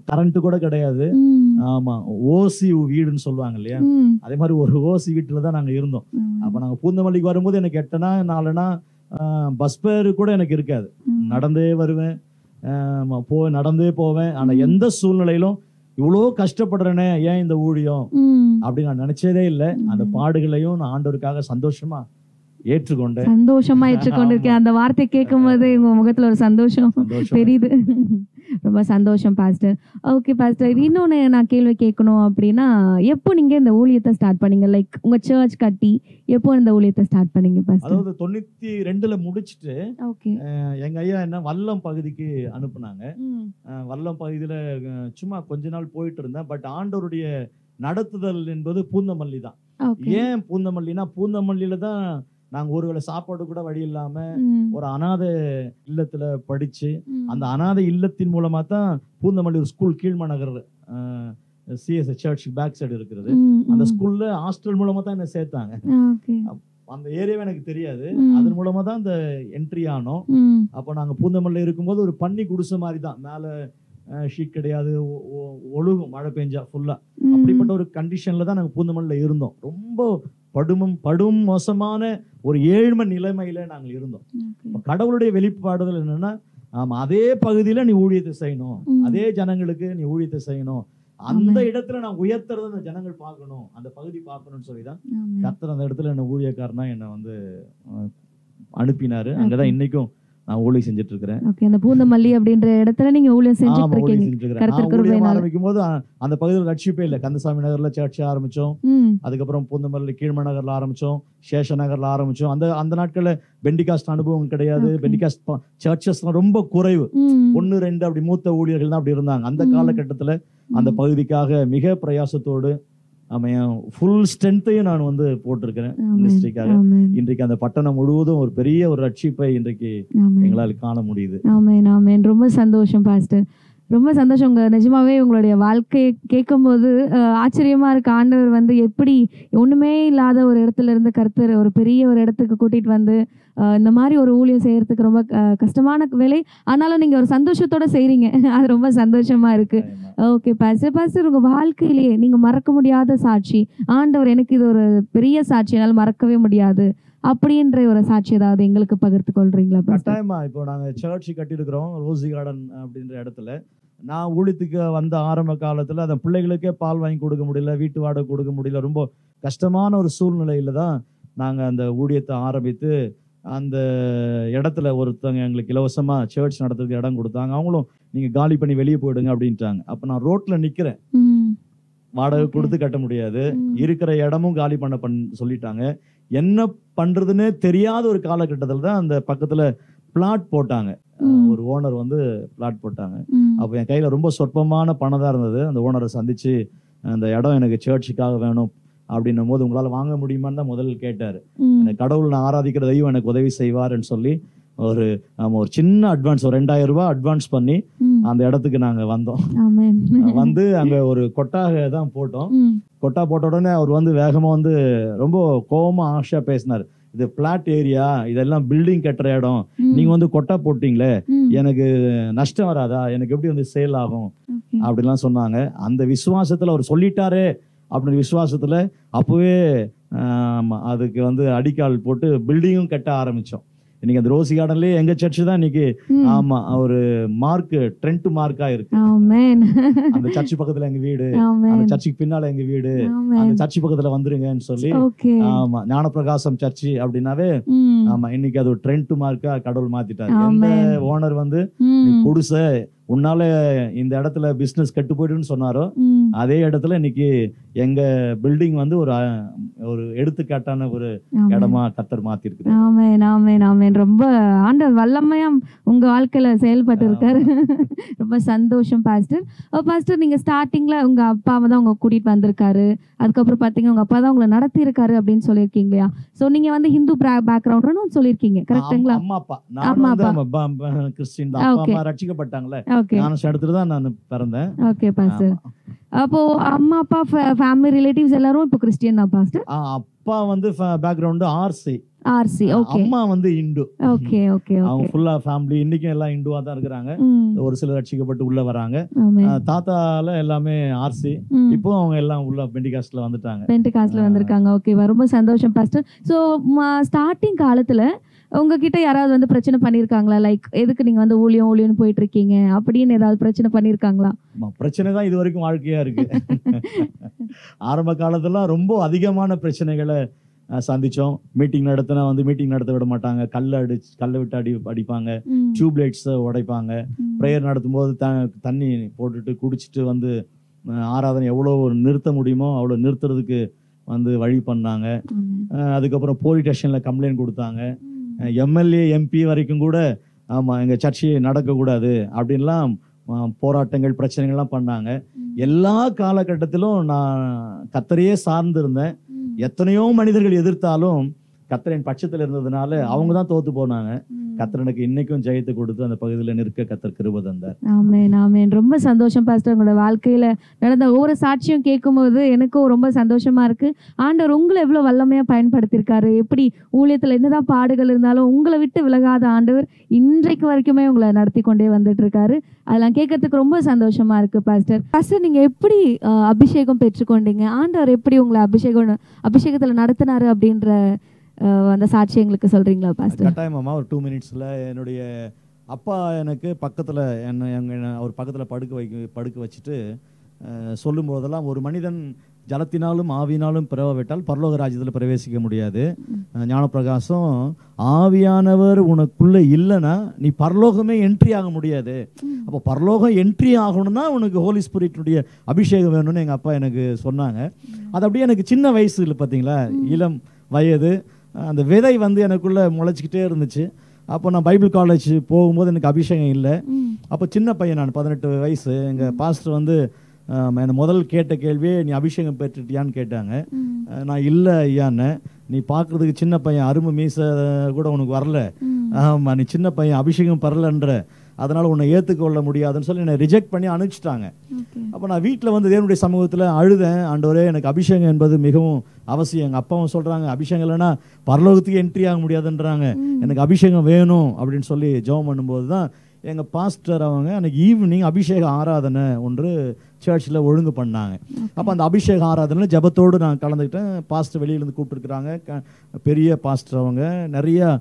கரண்ட் கூட கிடையாது. ம். ஆமா, ஓசி வீடுன்னு சொல்லுவாங்க இல்லையா, ம். அதே மாதிரி ஒரு ஓசி வீட்டுல தான் நாங்க இருந்தோம். அப்ப நாங்க பூந்தமல்லிக்கு வரும்போது எனக்கு 8 அணா 4 அணா பஸ் பேர் கூட எனக்கு இருக்காது. ம். நடந்தே வருவேன், நடந்தே போவேன். ஆனா எந்த சூழ்நிலையிலும் இவ்வளோ கஷ்டப்படுறேனே, ஏன் இந்த ஊழியம் ம். அப்படி நான் நினைச்சதே இல்லை. அந்த பாடுகளையும் நான் ஆண்டவருக்காக சந்தோஷமா ஏற்றுக்கொண்டேன். சந்தோஷமா ஏற்றுக்கொண்டிருக்கேன். அந்த வார்த்தை கேட்கும் போது உங்க முகத்துல ஒரு சந்தோஷம் சந்தோஷம். தெரியுது. ரொம்ப சந்தோஷம் பாஸ்டர். ஓகே பாஸ்டர், இன்னொன்னு நான் கேள்வி கேட்கணும் அப்படின்னா, எப்போ நீங்க இந்த ஊழியத்தை ஸ்டார்ட் பண்ணீங்க? லைக் உங்க சர்ச் கட்டி எப்போ இந்த ஊழியத்தை ஸ்டார்ட் பண்ணீங்க பாஸ்டர்? அதாவது 92ல முடிச்சுட்டு ஓகே. எங்க ஐயா என்ன வல்லம் பகுதிக்கு அனுப்புனாங்க. வல்லம் பகுதியில சும்மா கொஞ்ச நாள் போயிட்டு இருந்தேன். பட் ஆண்டவருடைய நடத்துதல் என்பது பூந்தமல்லி தான். ஓகே. ஏன் பூந்தமல்லினா, பூந்தமல்லியில தான் நாங்க ஒருவேளை சாப்பாடு கூட வழி இல்லாம ம். ஒரு அனாதை இல்லத்துல படிச்சு, ம். அந்த அனாதை இல்லத்தின் மூலமா தான் பூந்தமல்லி ஒரு school Keezhmanagar CS church back side இருக்கிறது. ம். அந்த ம். ஸ்கூல்ல ஹாஸ்டல் மூலமா தான் என்ன சேர்த்தாங்க. ஓகே. அந்த ஏரியாவே எனக்கு தெரியாது. ம். அதன் மூலமா தான் அந்த என்ட்ரி ஆனோம். ம். அப்போ நாங்க பூந்தமல்லியில் இருக்கும்போது ஒரு பன்னி குடிசை மாதிரி தான். மேல ஷீட் கிடையாது, ஒழுகும் மழை பெஞ்சா ஃபுல்லா. ம். அப்படிப்பட்ட ஒரு கண்டிஷன்ல தான் நாங்க பூந்தமல்லியில் இருந்தோம். ரொம்ப படும் மோசமான ஒரு ஏழ்மை நிலைமையில நாங்கள் இருந்தோம். ஓகே. அப்ப கடவுளுடைய வெளிப்பாடுதல் என்னன்னா, ஆமா அதே பகுதியில நீ ஊழியத்தை செய்யணும், ம். அதே ஜனங்களுக்கு நீ ஊழியத்தை செய்யணும், அந்த இடத்துல நான் உயர்த்துறத அந்த ஜனங்கள் பார்க்கணும், அந்த பகுதி பார்க்கணும்னு சொல்லிதான் ஆமென். கர்த்தர் அந்த இடத்துல என்ன ஊழியக்காரனா என்ன வந்து அனுப்பினாரு. அங்கதான் இன்னைக்கும் நான் ஊழியம் செஞ்சுட்டு இருக்கிறேன். ஓகே. அந்த பூந்தமல்லி அப்படின்ற இடத்துல நீங்க ஊழியம் செஞ்சுட்டு ஆமா, ஊழியம் இருக்கீங்க. செஞ்சுட்டு இருக்கிறேன். கர்த்தர் நான் ஊழியம் கிருபையினால. ஆரம்பிக்கும் போது அந்த பகுதியில் ரட்சிப்பே இல்லை. கந்தசாமி நகர்ல சர்ச் ஆரம்பிச்சோம். ம். அதுக்கப்புறம் பூந்தமல்லி கீழ்மநகர்ல ஆரம்பிச்சோம், சேஷ நகர்ல ஆரம்பிச்சோம். அந்த நாட்கள்ல பெண்டிகாஸ்ட் அனுபவம் கிடையாது. Okay. பெண்டிகாஸ்ட் சர்ச்சஸ் ரொம்ப குறைவு. ம். 1 2 அப்படி மூத்த ஊழியர்கள் தான் அப்படி இருந்தாங்க. அந்த ம். காலகட்டத்துல அந்த பகுதிக்காக மிக பிரயாசத்தோடு ஃபுல் ஸ்ட்ரென்த்தையும் நான் வந்து போட்டிருக்கிறேன் ஆமென். மினிஸ்ட்ரிக்காக. ஆமென். இன்றைக்கு அந்த பட்டணம் முழுவதும் ஒரு பெரிய ஒரு ரட்சிப்பை இன்றைக்கு ஆமென். எங்களால் காண முடியுது. ஆமென். ஆமென். ரொம்ப சந்தோஷம் பாஸ்டர். ரொம்ப சந்தோஷம். உங்க நிஜமாவே உங்களுடைய வாழ்க்கையை கேட்கும்போது ஆச்சரியமா இருக்கு. ஆண்டவர் வந்து எப்படி ஒண்ணுமே இல்லாத ஒரு இடத்துல இருந்து கர்த்தர் ஒரு பெரிய ஒரு இடத்துக்கு கூட்டிட்டு வந்து இந்த மாதிரி ஒரு ஊழியம் செய்யறதுக்கு ரொம்ப கஷ்டமான வேலை. ஆனாலும் நீங்க ஒரு சந்தோஷத்தோட செய்றீங்க. அது ரொம்ப சந்தோஷமா இருக்கு. ஓகே பாஸ்டர், உங்க வாழ்க்கையிலேயே நீங்க மறக்க முடியாத சாட்சி, ஆண்டவர் எனக்கு இது ஒரு பெரிய சாட்சி, என்னால் மறக்கவே முடியாது அப்படின்ற ஒரு சாட்சி ஏதாவது எங்களுக்கு பகிர்ந்து கொள்றீங்களா பாஸ்டர்? கட்டாயமா. இப்போ நாங்க சர்ச் கட்டியிருக்கிறோம் ரோசி கார்டன் அப்படின்ற இடத்துல. நான் ஊழியத்துக்கு வந்த ஆரம்ப காலத்துல அந்த பிள்ளைகளுக்கே பால் வாங்கி கொடுக்க முடியல, வீட்டு வாடகை கொடுக்க முடியல, ரொம்ப கஷ்டமான ஒரு சூழ்நிலையில தான் நாங்க அந்த ஊழியத்தை ஆரம்பித்து அந்த இடத்துல ஒருத்தவங்க எங்களுக்கு இலவசமா சர்ச் நடத்துறதுக்கு இடம் கொடுத்தாங்க. அவங்களும் நீங்க காலி பண்ணி வெளியே போயிடுங்க அப்படின்ட்டாங்க. அப்ப நான் ரோட்ல நிக்கிறேன், வாடகை கொடுத்து கட்ட முடியாது, இருக்கிற இடமும் காலி பண்ண சொல்லிட்டாங்க. என்ன பண்றதுன்னு தெரியாத ஒரு காலகட்டத்தில் தான் அந்த பக்கத்துல பிளாட் போட்டாங்க. ஒரு ஓனர் வந்து பிளாட் போட்டாங்க. அப்ப என் கையில ரொம்ப சொற்பமான பணம் தான் இருந்தது. அந்த ஓனரை சந்திச்சு அந்த இடம் எனக்கு சர்ச்சுக்காக வேணும் அப்படின்னும் போது உங்களால வாங்க முடியுமான்னு தான் முதல்ல கேட்டாரு. எனக்கு கடவுள் நான் ஆராதிக்கிற தெய்வம் எனக்கு உதவி செய்வார்ன்னு சொல்லி ஒரு சின்ன அட்வான்ஸ், ஒரு 2000 ரூபாய் அட்வான்ஸ் பண்ணி அந்த இடத்துக்கு நாங்க வந்தோம். வந்து அங்க ஒரு கொட்டாக தான் போட்டோம். கொட்டா போட்ட உடனே அவர் வந்து வேகமா வந்து ரொம்ப கோபமா ஆஷா பேசினார். இது பிளாட் ஏரியா, இதெல்லாம் பில்டிங் கட்டுற இடம், நீங்க வந்து கொட்டா போட்டீங்களே, எனக்கு நஷ்டம் வராதா, எனக்கு எப்படி வந்து சேல் ஆகும் அப்படிலாம் சொன்னாங்க. அந்த விசுவாசத்துல அவர் சொல்லிட்டாரே அப்படின்னு விசுவாசத்துல அப்பவே அதுக்கு வந்து அடிக்கால் போட்டு பில்டிங்கும் கட்ட ஆரம்பிச்சோம். இன்னைக்கு அந்த ரோசி கார்டன்லயே எங்க சர்ச் தான் இன்னைக்கு ஆமா ஒரு மார்க் ட்ரெண்ட் மார்க்கா இருக்கு. அந்த சர்ச் பக்கத்துல எங்க வீடு, அந்த சர்ச்சுக்கு பின்னால எங்க வீடு, அந்த சர்ச் பக்கத்துல வந்துருங்கன்னு சொல்லி ஆமா ஞானப்பிரகாசம் சர்ச் அப்படின்னாவே ஆமா இன்னைக்கு அது ஒரு ட்ரெண்ட் மார்க்கா கடவுள் மாத்திட்டாரு. எந்த ஓனர் வந்து குடிச உன்னால இந்த இடத்துல பிசினஸ் கட்டு போயிடுன்னு சொன்னாரோ அதே இடத்துல இன்னைக்கு எங்க பில்டிங் வந்து ஒரு எடுத்துக்காட்டான ஒரு இடமா கர்த்தர் மாத்திருக்கு. ஆமென் ஆமென் ஆமென். ரொம்ப ஆண்டவர் வல்லமையா உங்க வாழ்க்கையில செயல்பட்டு இருக்காரு. ரொம்ப சந்தோஷம் பாஸ்டர். பாஸ்டர் நீங்க ஸ்டார்டிங்ல உங்க அப்பாவை தான் உங்க கூட்டிட்டு வந்திருக்காரு, அதுக்கப்புறம் பாத்தீங்கன்னா உங்க அப்பா தான் உங்களை நடத்தி இருக்காரு அப்படின்னு சொல்லியிருக்கீங்க இல்லையா? சோ நீங்க வந்து ஹிந்து பேக்ரவுண்ட்னு சொல்லியிருக்கீங்க, கரெக்ட்டுங்களா? அம்மா அப்பா நான் வந்து கிறிஸ்டியன் தான். அப்பா அம்மா ரட்சிக்கப்பட்டாங்களே, நான் எடுத்துட்டு தான் நான் பிறந்தேன். Okay pastor. அப்போ அம்மா அப்பா ஃபேமிலி ரிலேட்டிவ்ஸ் எல்லாரும் இப்போ கிறிஸ்டியன் தான் பாஸ்டர்? அப்பா வந்து பேக்ரவுண்ட் ஆர்சி. ஓகே. அம்மா வந்து இந்து. Okay okay. அவங்க ஃபுல்லா ஃபேமிலி இன்னைக்கும் எல்லாம் இந்துவா தான் இருக்கிறாங்க. ஒரு சிலர் ரட்சிக்கப்பட்டு உள்ள வராங்க. தாத்தால எல்லாமே ஆர்சி. இப்போ அவங்க எல்லாம் உள்ள பெண்டிகாஸ்ட்ல வந்திருக்காங்க. ஓகே, ரொம்ப சந்தோஷம் பாஸ்டர். சோ ஸ்டார்டிங் காலத்துல உங்ககிட்ட யாராவது வந்து பிரச்சனை பண்ணிருக்காங்களா? லைக் எதுக்கு நீங்க வந்து ஊழியம் போயிட்டு இருக்கீங்க அப்படின்னு ஏதாவது பிரச்சனை பண்ணிருக்காங்களா? பிரச்சனை தான் இது வரைக்கும் வாழ்க்கையா இருக்கு. ஆரம்ப காலத்துல ரொம்ப அதிகமான பிரச்சனைகளை சந்திச்சோம். மீட்டிங் நடத்தினா வந்து மீட்டிங் நடத்த விட மாட்டாங்க, கல்லை விட்டு அடிப்பாங்க, டியூப் லைட்ஸ் உடைப்பாங்க. ப்ரேயர் நடத்தும் போது தண்ணி போட்டுட்டு குடிச்சிட்டு வந்து ஆராதனை எவ்வளவு நிறுத்த முடியுமோ அவ்வளவு நிறுத்துறதுக்கு வந்து வழி பண்ணாங்க. அதுக்கப்புறம் போலீஸ் ஸ்டேஷன்ல கம்ப்ளைண்ட் கொடுத்தாங்க. எம்எல்ஏ எம்பி வரைக்கும் கூட ஆமா எங்க சர்ச்சை நடக்கக்கூடாது அப்படின்லாம் போராட்டங்கள் பிரச்சனைகள்லாம் பண்ணாங்க. எல்லா காலகட்டத்திலும் நான் கர்த்தரையே சார்ந்து இருந்தேன். எத்தனையோ மனிதர்கள் எதிர்த்தாலும் கர்த்தரின் பட்சத்தில் இருந்ததுனால அவங்க தான் தோத்து போனாங்க. கர்த்தர் எனக்கு இன்னைக்கும் ஜெயத்தை கொடுத்து அந்த பகுதியில் நிற்க கர்த்தர் கிருபை தந்தார். ஆமென் ஆமென். ரொம்ப சந்தோஷம் பாஸ்டர். உங்களோட வாழ்க்கையில நடந்த ஒவ்வொரு சாட்சியும் கேட்கும்போது எனக்கும் ரொம்ப சந்தோஷமா இருக்கு. ஆண்டவர் உங்களை எவ்வளவு வல்லமையா பயன்படுத்தியிருக்காரு, எப்படி ஊழியத்துல என்னதான் பாடுகள் இருந்தாலும் உங்களை விட்டு விலகாத ஆண்டவர் இன்றைக்கு வரைக்குமே உங்களை நடத்தி கொண்டே வந்துட்டு இருக்காரு. அதெல்லாம் கேட்கறதுக்கு ரொம்ப சந்தோஷமா இருக்கு பாஸ்டர். பாஸ்டர் நீங்க எப்படி அபிஷேகம் பெற்றுக்கொண்டீங்க, ஆண்டவர் எப்படி உங்களை அபிஷேகத்துல நடத்தினாரு அப்படின்ற அந்த சாட்சி எங்களுக்கு சொல்றீங்களா பாஸ்டர்? கட்டாயமா ஒரு 2 மினிட்ஸ்ல. என்னுடைய அப்பா எனக்கு பக்கத்துல ஒரு பக்கத்துல படுக்க வச்சுட்டு சொல்லும் போதெல்லாம், ஒரு மனிதன் ஜலத்தினாலும் ஆவியினாலும் பிறவாவிட்டால் பரலோக ராஜ்யத்தில் பிரவேசிக்க முடியாது. ஞானப்பிரகாசம் ஆவியானவர் உனக்குள்ள இல்லைன்னா நீ பரலோகமே என்ட்ரி ஆக முடியாது. அப்போ பரலோகம் என்ட்ரி ஆகணும்னா உனக்கு ஹோலி ஸ்பிரிட்டுடைய அபிஷேகம் வேணும்னு எங்க அப்பா எனக்கு சொன்னாங்க. அது அப்படியே எனக்கு சின்ன வயசு இல்லை பார்த்தீங்களா, இளம் வயது, அந்த விதை வந்து எனக்குள்ள முளைச்சிக்கிட்டே இருந்துச்சு. அப்போ நான் பைபிள் காலேஜ் போகும்போது எனக்கு அபிஷேகம் இல்லை. அப்போ சின்ன பையன், நான் 18 வயசு. எங்கள் பாஸ்டர் வந்து என்னை முதல் கேட்ட கேள்வியே நீ அபிஷேகம் பெற்றுட்டியான்னு கேட்டாங்க. நான் இல்லை ஐயான்னு. நீ பார்க்குறதுக்கு சின்ன பையன், அருமை மீசை கூட உனக்கு வரல, ஆமாம் நீ சின்ன பையன், அபிஷேகம் பெறலன்ற, அதனால் உன்னை ஏற்றுக்கொள்ள முடியாதுன்னு சொல்லி என்னை ரிஜெக்ட் பண்ணி அனுப்பிச்சிட்டாங்க. அப்போ நான் வீட்டில் வந்து தேவனுடைய சமூகத்தில் அழுதேன், ஆண்டவரே எனக்கு அபிஷேகம் என்பது மிகவும் அவசியம். எங்கள் அப்பாவும் சொல்கிறாங்க அபிஷேகம் இல்லைன்னா பரலோகத்துக்கு என்ட்ரி ஆக முடியாதுன்றாங்க, எனக்கு அபிஷேகம் வேணும் அப்படின்னு சொல்லி ஜெபம் பண்ணும்போது தான் எங்கள் பாஸ்டர் அவங்க அன்னைக்கு ஈவினிங் அபிஷேக ஆராதனை ஒன்று சர்ச்சில் ஒழுங்கு பண்ணாங்க. அப்போ அந்த அபிஷேக ஆராதனை ஜபத்தோடு நான் கலந்துக்கிட்டேன். பாஸ்டர் வெளியிலேருந்து கூப்பிட்டுருக்குறாங்க, பெரிய பாஸ்டர் அவங்க, நிறைய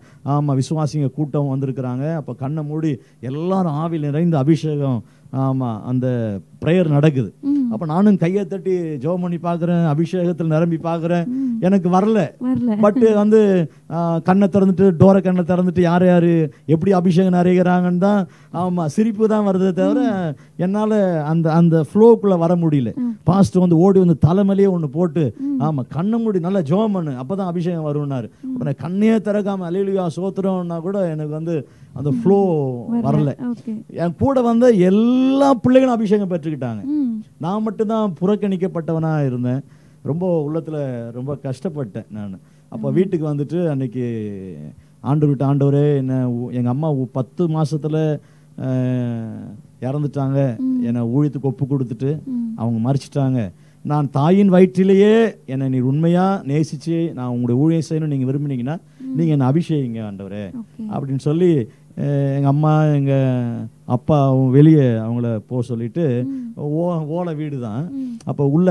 விசுவாசிங்க கூட்டம் வந்திருக்கிறாங்க. அப்போ கண்ணை மூடி எல்லாரும் ஆவியில் நிறைந்த அபிஷேகம் அந்த ப்ரேயர் நடக்குது. அப்ப நானும் கையை தட்டி ஜெபம் பண்ணி பார்க்குறேன், அபிஷேகத்தில் நிரம்பி பார்க்குறேன், எனக்கு வரல. பட் வந்து கண்ணை திறந்துட்டு டோரை கண்ணை திறந்துட்டு யார் யார் எப்படி அபிஷேகம் நிறைகிறாங்கன்னு தான் சிரிப்பு தான் வருதே தவிர என்னால் அந்த அந்த ஃப்ளோக்குள்ளே வர முடியல. பாஸ்டர் வந்து ஓடி வந்து தலைமையிலேயே ஒன்று போட்டு கண்ணை மூடி நல்லா ஜெபம் பண்ணு அப்போதான் அபிஷேகம் வரும்னாரு. உடனே கண்ணையே திறக்காம அல்லேலூயா சோத்திரம்னா கூட எனக்கு வந்து அந்த ஃப்ளோ வரல. என் கூட வந்த எல்லா பிள்ளைகளும் அபிஷேகம் பெற்றுக்கிட்டாங்க. நான் மட்டும்தான் புறக்கணிக்கப்பட்டவனா இருந்தேன். ரொம்ப உள்ளத்துல ரொம்ப கஷ்டப்பட்டேன் நான். அப்போ வீட்டுக்கு வந்துட்டு அன்னைக்கு ஆண்டவரே என்ன, எங்க அம்மா 10 மாசத்துல இறந்துட்டாங்க, என்னை ஊழியத்துக்கு ஒப்பு கொடுத்துட்டு அவங்க மறிச்சிட்டாங்க. நான் தாயின் வயிற்றிலேயே என்னை நீ உண்மையா நேசிச்சு நான் உங்களுடைய ஊழியம் செய்யணும் நீங்க விரும்பினீங்கன்னா நீங்க என்ன அபிஷேகிங்க ஆண்டவரே அப்படின்னு சொல்லி எங்க அம்மா எங்க அப்பா வெளியே அவங்கள போக சொல்லிட்டு, ஓலை வீடு தான், அப்போ உள்ள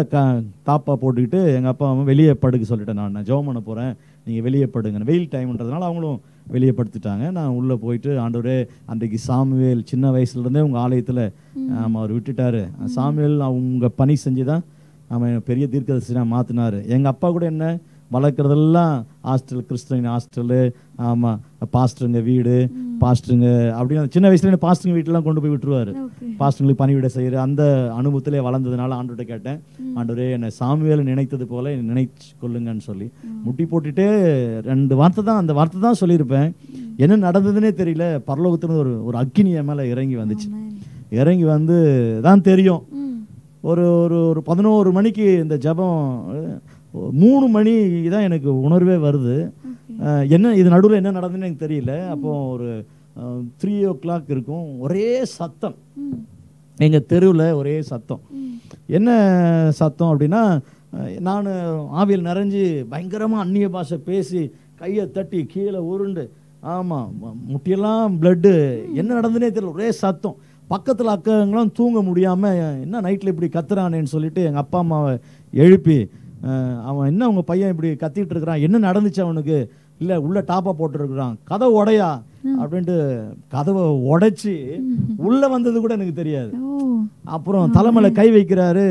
தாப்பா போட்டுக்கிட்டு எங்க அப்பா வெளியே படுக்க சொல்லிட்டேன். நான் ஜெபம் பண்ண போறேன், நீங்க வெளியே படுங்க. வெயில் டைம்ன்றதுனால அவங்களும் வெளியே படுத்துட்டாங்க. நான் உள்ள போயிட்டு ஆண்டவரே அன்றைக்கு சாமுவேல் சின்ன வயசுல இருந்தே உங்க ஆலயத்துல அவர் விட்டுட்டாரு, சாமுவேல் உங்க பணி செஞ்சுதான் அவன் பெரிய தீர்க்கதரிசியா மாத்தினாரு. எங்க அப்பா கூட என்ன வளர்க்குறதெல்லாம் ஹாஸ்டல், கிறிஸ்டின் ஹாஸ்டலு, பாஸ்டருங்க வீடு, பாஸ்டருங்க அப்படின்னு சின்ன வயசுல பாஸ்டருங்க வீட்டுலாம் கொண்டு போய் விட்டுருவாரு. பாஸ்டருங்களுக்கு பணிவிட செய்யற அந்த அனுபவத்திலே வளர்ந்ததுனால ஆண்டவர்கிட்ட கேட்டேன், ஆண்டவரே என்னை சாமுவேல் நினைத்தது போல நினைச்சு கொள்ளுங்கன்னு சொல்லி முட்டி போட்டுட்டே 2 வார்த்தை தான், அந்த வார்த்தை தான் சொல்லியிருப்பேன். என்ன நடந்ததுன்னே தெரியல. பரலோகத்துல ஒரு அக்கினி என் மேல இறங்கி வந்துச்சு. இறங்கி வந்து தான் தெரியும். ஒரு 11 மணிக்கு இந்த ஜபம் 3 மணி தான் எனக்கு உணர்வே வருது. என்ன இது நடுவில் என்ன நடந்ததுன்னு எனக்கு தெரியல. அப்போ ஒரு 3 o'clock இருக்கும். ஒரே சத்தம், எங்க தெருவில் ஒரே சத்தம். என்ன சத்தம் அப்படின்னா, நான் ஆவியில் நிறைஞ்சு பயங்கரமா அந்நிய பாஷை பேசி கையை தட்டி கீழே உருண்டு முட்டியெல்லாம் பிளட்டு, என்ன நடந்துன்னே தெரியல, ஒரே சத்தம். பக்கத்தில் அக்கங்களும் தூங்க முடியாம என்ன நைட்ல இப்படி கத்துறானேன்னு சொல்லிட்டு எங்க அப்பா அம்மாவை எழுப்பி, அவன் என்ன உங்க பையன் இப்படி கத்திட்டு இருக்கிறான், என்ன நடந்துச்சு அவனுக்கு, இல்ல உள்ள டாப்பா போட்டு இருக்கிறான், கதவை உடையா அப்படின்ட்டு கதவை உடைச்சு உள்ள வந்தது கூட எனக்கு தெரியாது. அப்புறம் தலைமையில கை வைக்கிறாரு.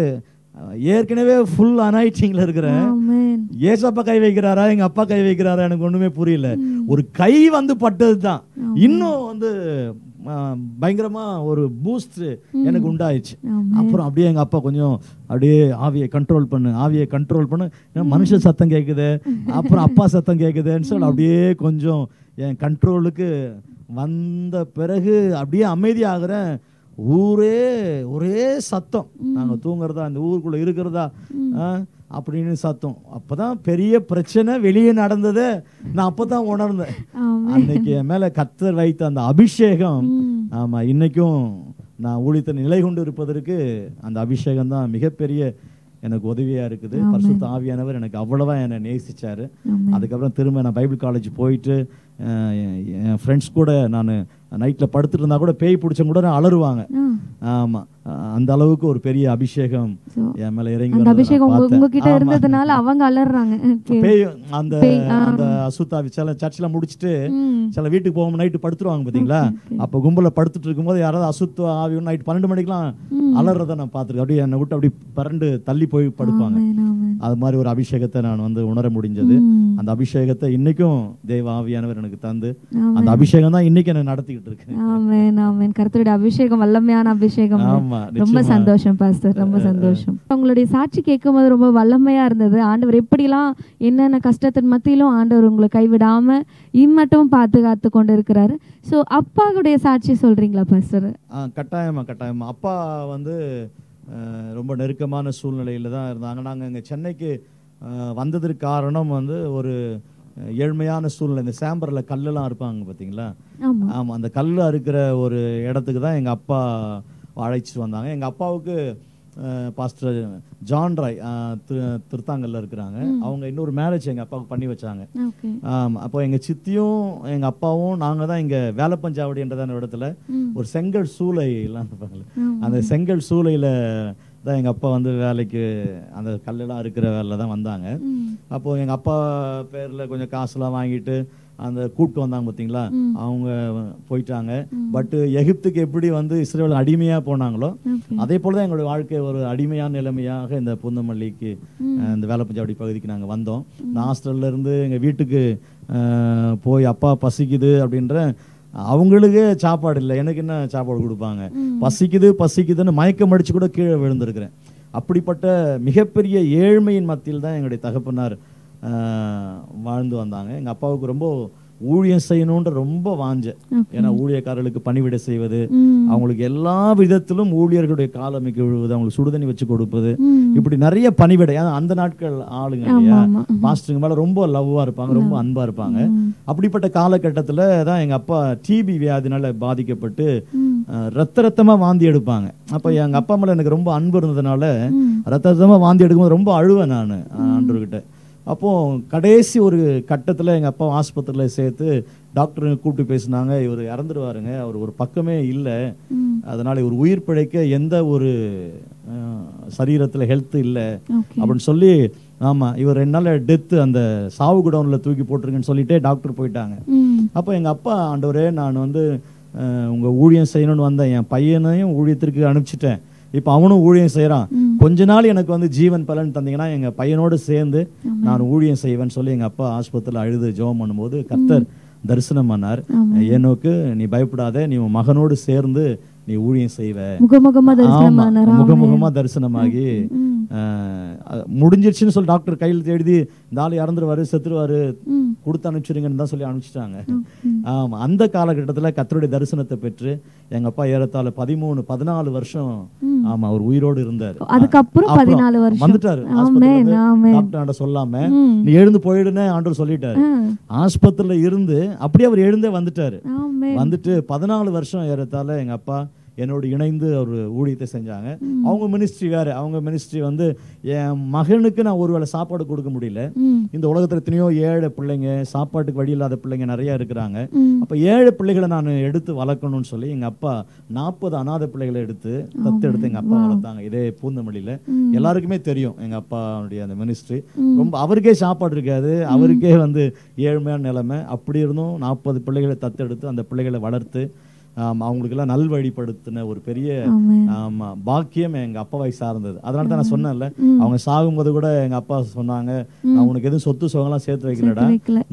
ஏற்கனவே ஃபுல் அனாயிட்டிங்ல இருக்கிறேன். ஏசப்பா கை வைக்கிறாரா எங்க அப்பா கை வைக்கிறாரா எனக்கு ஒண்ணுமே புரியல. ஒரு கை வந்து பட்டது தான் இன்னும் வந்து பயங்கரமா ஒரு பூஸ்ட் எனக்கு உண்டாயிடுச்சு. அப்புறம் அப்படியே எங்க அப்பா கொஞ்சம் அப்படியே ஆவியை கண்ட்ரோல் பண்ணு, மனுஷ சத்தம் கேக்குது, அப்புறம் அப்பா சத்தம் கேக்குதுன்னு சொல்லி அப்படியே கொஞ்சம் என் கண்ட்ரோலுக்கு வந்த பிறகு அப்படியே அமைதியாகிறேன். ஒரே சத்தம், நாங்க தூங்குறதா இந்த ஊருக்குள்ள இருக்கிறதா அப்படின்னு சத்தம். அப்பதான் பெரிய பிரச்சனை வெளியே நடந்தது நான் அப்பதான் உணர்ந்தேன். அன்னைக்கு என் மேல கர்த்தர் வைத்த அந்த அபிஷேகம், இன்னைக்கும் நான் ஊழியத்தை நிலை கொண்டு இருப்பதற்கு அந்த அபிஷேகம் தான் மிகப்பெரிய எனக்கு உதவியா இருக்குது. பரிசுத்த ஆவியானவர் எனக்கு அவ்வளவா என்னை நேசிச்சாரு. அதுக்கப்புறம் திரும்ப நான் பைபிள் காலேஜ் போயிட்டு என் ஃப்ரெண்ட்ஸ் கூட நான் நைட்ல படுத்துட்டு இருந்தா கூட பேய் பிடிச்சவங்க கூட அலறுவாங்க. ஆமா, அந்த அளவுக்கு ஒரு பெரிய அபிஷேகம் என் மேல இறங்கி, அந்த அபிஷேகம் உங்ககிட்ட இருந்ததுனால அவங்க அலறாங்க. பேய் அந்த அசுத்தாவி சில சர்ச்ல முடிச்சிட்டு சில வீட்டுக்கு போகும் நைட்டு படுத்துருவாங்க பாத்தீங்களா. அப்ப கும்பல படுத்துட்டு இருக்கும்போது யாராவது அசுத்த ஆவி நைட் 12 மணிக்கெல்லாம் அலறத நான் பாத்துருக்கேன். அப்படியே என்னை விட்டு அப்படி பரண்டு தள்ளி போய் படுப்பாங்க. அது மாதிரி ஒரு அபிஷேகத்தை நான் வந்து உணர முடிஞ்சது. அந்த அபிஷேகத்தை இன்னைக்கும் தேவ ஆவியானவர் எனக்கு தந்து அந்த அபிஷேகம் தான் இன்னைக்கு என்ன நடத்திக்கிட்டு இருக்கு. ஆமென், ஆமென். கர்த்தருடைய அபிஷேகம் வல்லமையான அபிஷேகம். ரொம்ப சந்தோஷம் பாஸ்டர், ரொம்ப சந்தோஷம். உங்களுடைய சாட்சி கேட்கும்போது ரொம்ப வல்லமையா இருந்தது. ஆண்டவர் எப்படிலாம் என்னென்ன கஷ்டத்தின் மத்தியிலும் ஆண்டவர் உங்களை கைவிடாம இம்மட்டும் பாதுகாத்து கொண்டு இருக்கிறாரு. ஸோ அப்பாவுடைய சாட்சி சொல்றீங்களா பாஸ்டர்? கட்டாயமா. அப்பா வந்து ரொம்ப நெருக்கமான சூழ்நிலையில தான் இருந்தாங்க. நாங்கள் இங்கே சென்னைக்கு வந்ததற்கு காரணம் வந்து ஒரு ஏழ்மையான சூழ்நிலை. இந்த சேம்பரில் கல்லெல்லாம் இருப்பாங்க பார்த்தீங்களா. ஆமாம், அந்த கல் இருக்கிற ஒரு இடத்துக்கு தான் எங்கள் அப்பா அழைச்சிட்டு வந்தாங்க. எங்கள் அப்பாவுக்கு பாஸ்டர் ஜான் ராய் திருத்தாங்கல்ல இருக்கிறாங்க. அவங்க இன்னொரு மேரேஜ் எங்கள் அப்பாவுக்கு பண்ணி வச்சாங்க. அப்போ எங்கள் சித்தியும் எங்கள் அப்பாவும் நாங்கள் தான் இங்கே வேலப்பஞ்சாவடி என்றதான இடத்துல ஒரு செங்கல் சூளை எல்லாம் இருப்பாங்க. அந்த செங்கல் சூளையில் தான் எங்கள் அப்பா வந்து வேலைக்கு அந்த கல்லெல்லாம் இருக்கிற வேலையில் தான் வந்தாங்க. அப்போது எங்கள் அப்பா பேரில் கொஞ்சம் காசுலாம் வாங்கிட்டு அந்த கூப்பிட்டு வந்தாங்க பார்த்தீங்களா, அவங்க போயிட்டாங்க. பட்டு எகிப்துக்கு எப்படி வந்து இஸ்ரேல் அடிமையாக போனாங்களோ அதே போல தான் எங்களுடைய வாழ்க்கை ஒரு அடிமையான நிலைமையாக இந்த பூந்தமல்லிக்கு இந்த வேலப்பஞ்சாவடி பகுதிக்கு நாங்கள் வந்தோம். இந்த ஹாஸ்டல்ல இருந்து எங்கள் வீட்டுக்கு போய் அப்பா பசிக்குது அப்படின்ற, அவங்களுக்கே சாப்பாடு இல்லை, எனக்கு என்ன சாப்பாடு கொடுப்பாங்க, பசிக்குதுன்னு மயக்கம் அடிச்சு கூட கீழே விழுந்திருக்கிறேன். அப்படிப்பட்ட மிகப்பெரிய ஏழ்மையின் மத்தியில் தான் எங்களுடைய தகப்பனார் வாழ்ந்து வந்தாங்க. எங்கள் அப்பாவுக்கு ரொம்ப ஊழியம் செய்யணுன்ற ரொம்ப வாஞ்ச. ஏன்னா ஊழியக்காரர்களுக்கு பணிவிடை செய்வது, அவங்களுக்கு எல்லா விதத்திலும் ஊழியர்களுடைய காலமைக்கு விழுவது, அவங்களுக்கு சுடுதண்ணி வச்சு கொடுப்பது, இப்படி நிறைய பணிவிடை. அந்த நாட்கள் ஆளுங்க இல்லையா, பாஸ்டருங்க மேல ரொம்ப லவ்வா இருப்பாங்க, ரொம்ப அன்பா இருப்பாங்க. அப்படிப்பட்ட காலகட்டத்தில் தான் எங்க அப்பா டிபி வியாதினால பாதிக்கப்பட்டு ரத்தமா வாந்தி எடுப்பாங்க. அப்ப எங்க அப்பா மேல எனக்கு ரொம்ப அன்பு இருந்ததுனால ரத்தமா வாந்தி எடுக்கும்போது ரொம்ப அழுவேன் நான் ஆண்டவர்கிட்ட. அப்போ கடைசி ஒரு கட்டத்தில் எங்கள் அப்பா ஆஸ்பத்திரியில் சேர்த்து டாக்டருங்க கூப்பிட்டு பேசினாங்க, இவர் இறந்துருவாருங்க, அவர் ஒரு பக்கமே இல்லை, அதனால இவர் உயிர் பிழைக்க எந்த ஒரு சரீரத்தில் ஹெல்த் இல்லை அப்படின்னு சொல்லி, ஆமாம் இவர் 2 நாள் டெத்து, அந்த சாவு குடோனில் தூக்கி போட்டிருக்குன்னு சொல்லிட்டே டாக்டர் போயிட்டாங்க. அப்போ எங்கள் அப்பா, ஆண்டவரே நான் வந்து உங்கள் ஊழியம் செய்யணும்னு வந்தேன், என் பையனையும் ஊழியத்திற்கு அனுப்பிச்சிட்டேன், இப்போ அவனும் ஊழியம் செய்யறான், கொஞ்ச நாள் எனக்கு வந்து ஜீவன் பலன் தந்தீங்கன்னா எங்க பையனோடு சேர்ந்து நான் ஊழியம் செய்வேன்னு சொல்லி எங்க அப்பா ஆஸ்பத்திரியில் அழுது ஜெபம் பண்ணும்போது கர்த்தர் தரிசனம் பண்ணார். ஏனோக்கு நீ பயப்படாத, நீ உன் மகனோடு சேர்ந்து நீ ஊழியம் செய்வ. முகமுகமா தரிசனமாகி முடிஞ்சிருச்சுன்னு சொல்லி டாக்டர் கையில் எழுதி இந்த ஆள் இறந்துருவாரு செத்துருவாரு கொடுத்து அனுப்பிச்சிருங்கன்னு தான் சொல்லி அனுப்பிச்சிட்டாங்க. ஆமா, அந்த காலகட்டத்தில் கர்த்தருடைய தரிசனத்தை பெற்று எங்க அப்பா ஏறத்தாழ 13-14 வருஷம் ஆமா அவர் உயிரோடு இருந்தார். அதுக்கப்புறம் 14 வருஷம் வந்துட்டாரு. டாக்டர் சொல்லாம நீ எழுந்து போயிடுன்னு ஆண்டவர் சொல்லிட்டாரு. ஆஸ்பத்திரியில இருந்து அப்படியே அவர் எழுந்தே வந்துட்டாரு. வந்துட்டு 14 வருஷம் ஏறத்தாழ எங்க அப்பா என்னோடு இணைந்து அவர் ஊழியத்தை செஞ்சாங்க. அவங்க மினிஸ்ட்ரி வேற, அவங்க மினிஸ்ட்ரி வந்து என் மகனுக்கு நான் ஒருவேளை சாப்பாடு கொடுக்க முடியல. இந்த உலகத்துல எத்தனையோ ஏழை பிள்ளைங்க, சாப்பாட்டுக்கு வழி இல்லாத பிள்ளைங்க நிறைய இருக்கிறாங்க. அப்ப ஏழை பிள்ளைகளை நான் எடுத்து வளர்க்கணும்னு சொல்லி எங்க அப்பா 40 அநாத பிள்ளைகளை எடுத்து தத்தெடுத்து எங்க அப்பா வளர்த்தாங்க. இதே பூந்தமல்லியில எல்லாருக்குமே தெரியும் எங்க அப்பாவுடைய அந்த மினிஸ்ட்ரி. ரொம்ப அவருக்கே சாப்பாடு இருக்காது, அவருக்கே வந்து ஏழ்மையான நிலைமை. அப்படி இருந்தும் 40 பிள்ளைகளை தத்தெடுத்து அந்த பிள்ளைகளை வளர்த்து அவங்களுக்கெல்லாம் நல்வழிப்படுத்தின ஒரு பெரிய பாக்கியம் எங்க அப்பாவை சார்ந்தது. அதனால தான் நான் சொன்னேன்ல, அவங்க சாகும்போது கூட எங்க அப்பா சொன்னாங்க, நான் உனக்கு எதுவும் சொத்து சுகம்லாம் சேர்த்து வைக்கலடா,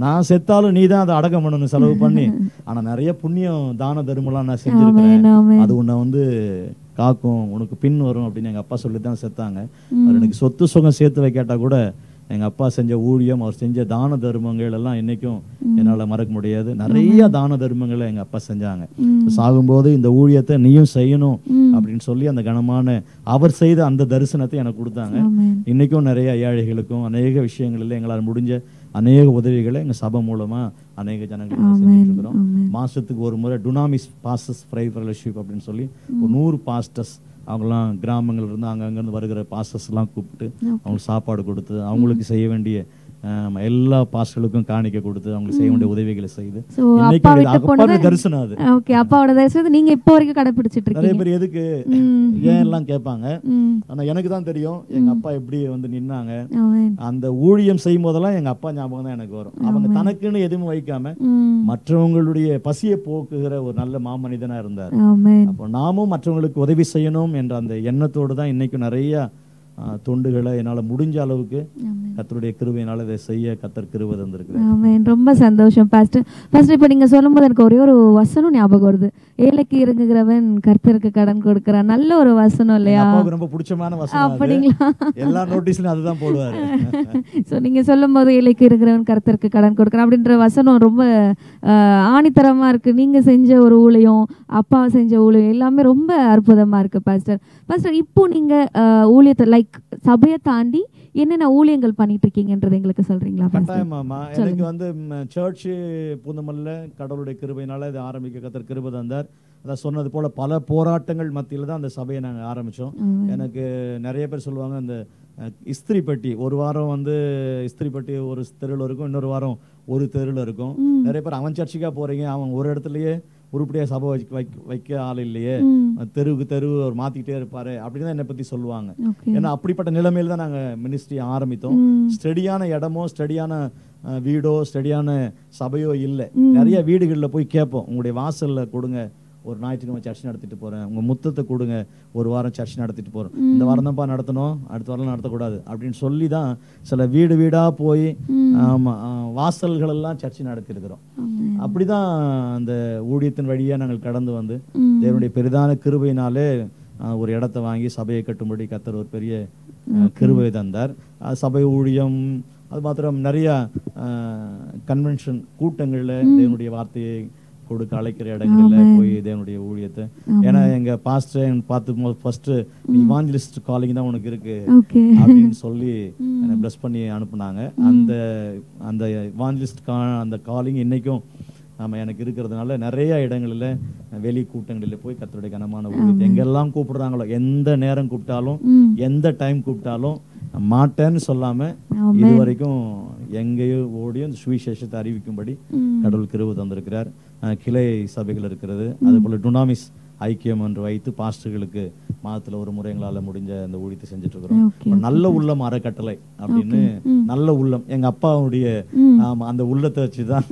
நான் செத்தாலும் நீ தான் அதை அடக்கம் பண்ணணும் செலவு பண்ணி, ஆனா நிறைய புண்ணியம் தான தர்மம்லாம் நான் செஞ்சிருக்கிறேன், அது உன்னை வந்து காக்கும், உனக்கு பின் வரும் அப்படின்னு எங்க அப்பா சொல்லி தான் செத்தாங்க. எனக்கு சொத்து சுகம் சேர்த்து வைக்காட்டா கூட எங்க அப்பா செஞ்ச ஊழியம், அவர் செஞ்ச தான தர்மங்கள் எல்லாம் இன்னைக்கும் என்னால மறக்க முடியாது. நிறைய தான தர்மங்களை எங்க அப்பா செஞ்சாங்க. சாகும்போது இந்த ஊழியத்தை நீயும் செய்யணும் அப்படின்னு சொல்லி அந்த கனமான அவர் செய்த அந்த தரிசனத்தை எனக்கு கொடுத்தாங்க. இன்னைக்கும் நிறைய ஏழைகளுக்கும் அநேக விஷயங்களில் எங்களால் முடிஞ்ச அநேக உதவிகளை எங்க சபை மூலமா அநேக ஜனங்களுக்கு செஞ்சுட்டு இருக்கிறோம். மாசத்துக்கு ஒரு முறை டுனாமிஸ் பாஸ்டர்ஸ் ஃப்ரை ஃபெலோஷிப் அப்படின்னு சொல்லி ஒரு 100 பாஸ்டர்ஸ், அவங்கெல்லாம் கிராமங்கள் இருந்து அங்கங்கிருந்து வருகிற பாஸ்டர்ஸ் எல்லாம் கூப்பிட்டு அவங்களுக்கு சாப்பாடு கொடுத்து அவங்களுக்கு செய்ய வேண்டிய எல்லா பாஸ்டர்களுக்கும் காணிக்க கொடுத்து அவங்களுக்கு செய்ய வேண்டிய உதவிகளை செய்து தரிசனம். அது அப்பாவோட தரிசனத்தை நீங்க இப்போ வரைக்கும் கடைபிடிச்சிட்டு இருக்கீங்க. நிறைய பேர் எதுக்கு ஏன் எல்லாம் கேட்பாங்க, ஆனா எனக்கு தான் தெரியும் எங்க அப்பா எப்படி வந்து நின்னாங்க. அந்த ஊழியம் செய்யும் போதெல்லாம் எங்க அப்பா ஞாபகம் தான் எனக்கு வரும். அவங்க தனக்குன்னு எதுவும் வைக்காம மற்றவங்களுடைய பசியை போக்குகிற ஒரு நல்ல மாமனிதனா இருந்தார். அப்போ நாமும் மற்றவங்களுக்கு உதவி செய்யணும் என்ற அந்த எண்ணத்தோடு தான் இன்னைக்கு நிறைய தொண்டுகளை என்னால முடிஞ்ச அளவுக்கு கர்த்தருடைய கிருபையினால இதை செய்ய கர்த்தர் கிருபை தந்திருக்கிறார். ரொம்ப சந்தோஷம் பாஸ்டர். இப்ப நீங்க சொல்லும்போது எனக்கு ஒரே ஒரு வசனம் ஞாபகம் வருது, ஏழைக்கு இறங்குகிறவன் கர்த்தருக்கு கடன் கொடுக்கிறான். நல்ல ஒரு வசனம் இல்லையா? ரொம்ப பிடிச்சமான வசனம். அப்படிங்களா? எல்லா நோட்டீஸ்லயும் அதுதான் போடுவாரு. சோ நீங்க சொல்லும் போது ஏழைக்கு இருக்கிறவன் கர்த்தருக்கு கடன் கொடுக்கிறான் அப்படின்ற வசனம் ரொம்ப ஆணித்தரமா இருக்கு. நீங்க செஞ்ச ஒரு ஊழியம், அப்பா செஞ்ச ஊழியம் எல்லாமே ரொம்ப அற்புதமா இருக்கு பாஸ்டர். இப்போ நீங்க ஊழியத்தை லைக் சபையை தாண்டி என்னென்ன ஊழியங்கள் பண்ணிட்டு இருக்கீங்கன்றது எங்களுக்கு சொல்றீங்களா? கட்டாயமாமா. எனக்கு வந்து சர்ச் பூந்தமல்லில கடவுளுடைய கிருபையினால இதை ஆரம்பிக்க கர்த்தர் கிருபை தந்தார். அதான் சொன்னது போல பல போராட்டங்கள் மத்தியில தான் அந்த சபையை நாங்கள் ஆரம்பிச்சோம். எனக்கு நிறைய பேர் சொல்லுவாங்க, இந்த இஸ்திரி பெட்டி ஒரு வாரம் வந்து இஸ்திரி பெட்டி ஒரு தெருவில் இருக்கும், இன்னொரு வாரம் ஒரு தெருவில் இருக்கும். நிறைய பேர் அவன் சர்ச்சுக்கா போறீங்க, அவன் ஒரு இடத்துலயே உருப்படியாக சபை வைக்க ஆள் இல்லையே, தெருவுக்கு தெரு அவர் மாற்றிக்கிட்டே இருப்பார் அப்படின்னு தான் என்னை பற்றி சொல்லுவாங்க. ஏன்னா அப்படிப்பட்ட நிலைமையில் தான் நாங்கள் மினிஸ்ட்ரி ஆரம்பித்தோம். ஸ்டடியான இடமோ ஸ்டடியான வீடோ ஸ்டடியான சபையோ இல்லை. நிறைய வீடுகளில் போய் கேட்போம், உங்களுடைய வாசலில் கொடுங்க, ஒரு ஞாயிற்றுக்கிழமை சர்ச் நடத்திட்டு போகிறேன், உங்கள் முத்தத்தை கொடுங்க, ஒரு வாரம் சர்ச் நடத்திட்டு போகிறோம், இந்த வாரம் தான்ப்பா நடத்தணும், அடுத்த வாரம் நடத்தக்கூடாது அப்படின்னு சொல்லி தான் சில வீடு வீடாக போய் வாசல்களெல்லாம் சர்ச்சை நடத்திருக்கிறோம். அப்படி தான் அந்த ஊழியத்தின் வழியாக நாங்கள் கடந்து வந்து தேவனுடைய பெரிதான கிருபையினாலே ஒரு இடத்தை வாங்கி சபையை கட்டும்படி கர்த்தர் ஒரு பெரிய கிருபை தந்தார். சபை ஊழியம் அது மாத்திரம் நிறைய கன்வென்ஷன் கூட்டங்களில் தேவனுடைய வார்த்தையை கொடுக்க அழைக்கிற இடங்கள்ல போய் தேவனுடைய ஊழியத்தை, ஏன்னா எங்க பாஸ்டர் பார்த்து ஃபர்ஸ்ட் இவாஞ்சலிஸ்ட் காலிங் தான் உனக்கு இருக்கு அப்படின்னு சொல்லி என்னை பிளஸ் பண்ணி அனுப்புனாங்க. அந்த அந்த இவாஞ்சலிஸ்ட் அந்த காலிங் இன்னைக்கும் எனக்கு இருக்கிறதுனால நிறைய இடங்களில் வெளி கூட்டங்களில் போய் கர்த்தருடைய கனமான ஊழியத்தை எங்கெல்லாம் கூப்பிடுறாங்களோ, எந்த நேரம் கூப்பிட்டாலும் எந்த டைம் கூப்பிட்டாலும் மாட்டேன்னு சொல்லாம இதுவரைக்கும் எங்கேயும் ஓடியும் சுவிசேஷத்தை அறிவிக்கும்படி கடவுள் கிருபை தந்திருக்கிறார். கிளை சபைகள் இருக்கிறது, அது போல டுனாமிஸ் ஐக்கியம் என்று வைத்து பாஸ்டர்களுக்கு மாதத்துல ஒரு முறை எங்களால முடிஞ்ச அந்த ஊழியத்தை செஞ்சுட்டு இருக்கிறோம். நல்ல உள்ளம் அறக்கட்டளை அப்படின்னு, நல்ல உள்ளம் எங்க அப்பாவுடைய அந்த உள்ளத்தை வச்சுதான்,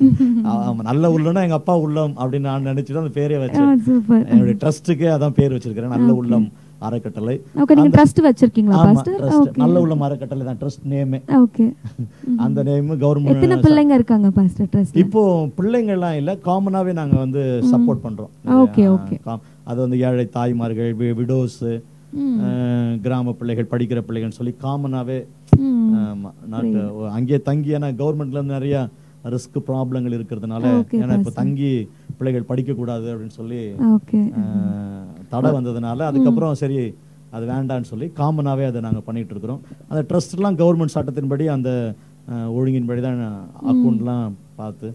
நல்ல உள்ளம்னா எங்க அப்பா உள்ளம் அப்படின்னு நான் நினைச்சுதான் அந்த பேரே வச்சேன். என்னுடைய ட்ரஸ்டுக்கே அதான் பேர் வச்சிருக்கிறேன், நல்ல உள்ளம் அறக்கட்டளை. நல்ல உள்ள அறக்கட்டளை தான் ட்ரஸ்ட் நேம். அந்த நேம் கவர்மெண்ட். எத்தனை பிள்ளைங்க இருக்காங்க பாஸ்டர் ட்ரஸ்ட்? இப்போ பிள்ளைங்க எல்லாம் இல்ல, காமனாவே நாங்க வந்து சப்போர்ட் பண்றோம். அது வந்து ஏழை தாய்மார்கள், விடோஸ், கிராம பிள்ளைகள், படிக்கிற பிள்ளைகள் சொல்லி காமனாவே அங்கே தங்கி, ஏன்னா கவர்மெண்ட்ல இருந்து நிறைய ரிஸ்க் ப்ராப்ளங்கள் இருக்கிறதுனால, ஏன்னா இப்ப தங்கி பிள்ளைகள் படிக்க கூடாது அப்படின்னு சொல்லி தடை வந்ததுனால அதுக்கப்புறம் சரி அது வேண்டான்னு சொல்லி காமனாவே அதை நாங்க பண்ணிட்டு இருக்கிறோம். அந்த ட்ரஸ்ட் எல்லாம் கவர்மெண்ட் சட்டத்தின்படி அந்த ஒழுங்கின்படி தான் அக்கௌண்ட்லாம் பார்த்து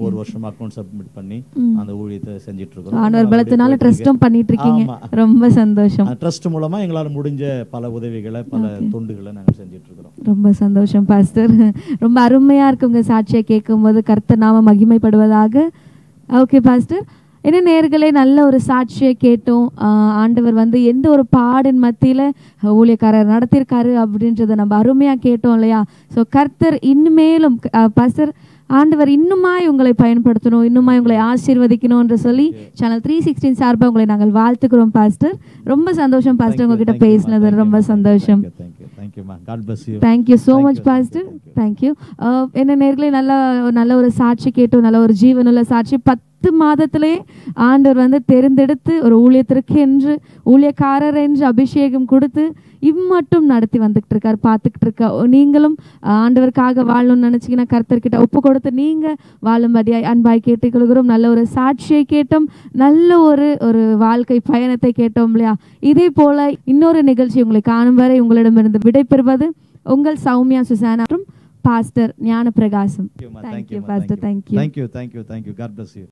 ஒரு வருஷம் அக்கௌண்ட் சப்மிட் பண்ணி அந்த ஊழியத்தை செஞ்சிட்டு இருக்கோம். ட்ரஸ்டும் பண்ணிட்டு இருக்கீங்க, ரொம்ப சந்தோஷம். ட்ரஸ்ட் மூலமா எங்களால முடிஞ்ச பல உதவிகளை, பல தொண்டுகளை நாங்க செஞ்சிட்டு இருக்கிறோம். ரொம்ப சந்தோஷம் பாஸ்டர், ரொம்ப அருமையா இருக்கு உங்க சாட்சியை கேட்கும் போது. கர்த்தர் நாம மகிமைப்படுவதாக. ஓகே பாஸ்டர், என்ன நேயர்களே, நல்ல ஒரு சாட்சியை கேட்டோம். ஆண்டவர் வந்து எந்த ஒரு பாடின் மத்தியில ஊழியக்காரர் நடத்திருக்காரு அப்படின்றத நம்ம அருமையா கேட்டோம் இல்லையா? ஸோ கர்த்தர் இன்னுமேலும் பாஸ்டர் ஆண்டவர் இன்னுமாய் உங்களை பயன்படுத்தணும், இன்னுமாய் உங்களை ஆசீர்வதிக்கணும் என்று சொல்லி சேனல் 316 சார்பாக உங்களை நாங்கள் வாழ்த்துக்கிறோம் பாஸ்டர். ரொம்ப சந்தோஷம் பாஸ்டர், உங்ககிட்ட பேசினது ரொம்ப சந்தோஷம். Thank you so much pastor, thank you. என்ன நேர்களே, நல்ல ஒரு சாட்சி கேட்டோம், நல்ல ஒரு ஜீவனுள்ள சாட்சி. 10 மாதத்திலே ஆண்டவர் வந்து தெரிந்தெடுத்து ஒரு ஊழியத்திற்கு என்று ஊழியக்காரர் என்று அபிஷேகம் கொடுத்து இம்மட்டும் நடத்தி வந்துகிட்டு இருக்காரு, பார்த்துக்கிட்டு இருக்க. நீங்களும் ஆண்டவருக்காக வாழணும்னு நினைச்சீங்கன்னா கர்த்தர்கிட்ட ஒப்பு கொடுத்து நீங்க வாழும்படியாய் அன்பாய் கேட்டுக்கொள்கிறோம். நல்ல ஒரு சாட்சியை கேட்டோம், நல்ல ஒரு வாழ்க்கை பயணத்தை கேட்டோம் இல்லையா? இதே போல இன்னொரு நிகழ்ச்சி உங்களை காணும் வரை உங்களிடமிருந்து விடைபெறுவது உங்கள் சௌமியா சுசானா மற்றும் பாஸ்டர் ஞான பிரகாசம். Thank you, Pastor. Thank you. Thank you. God bless you.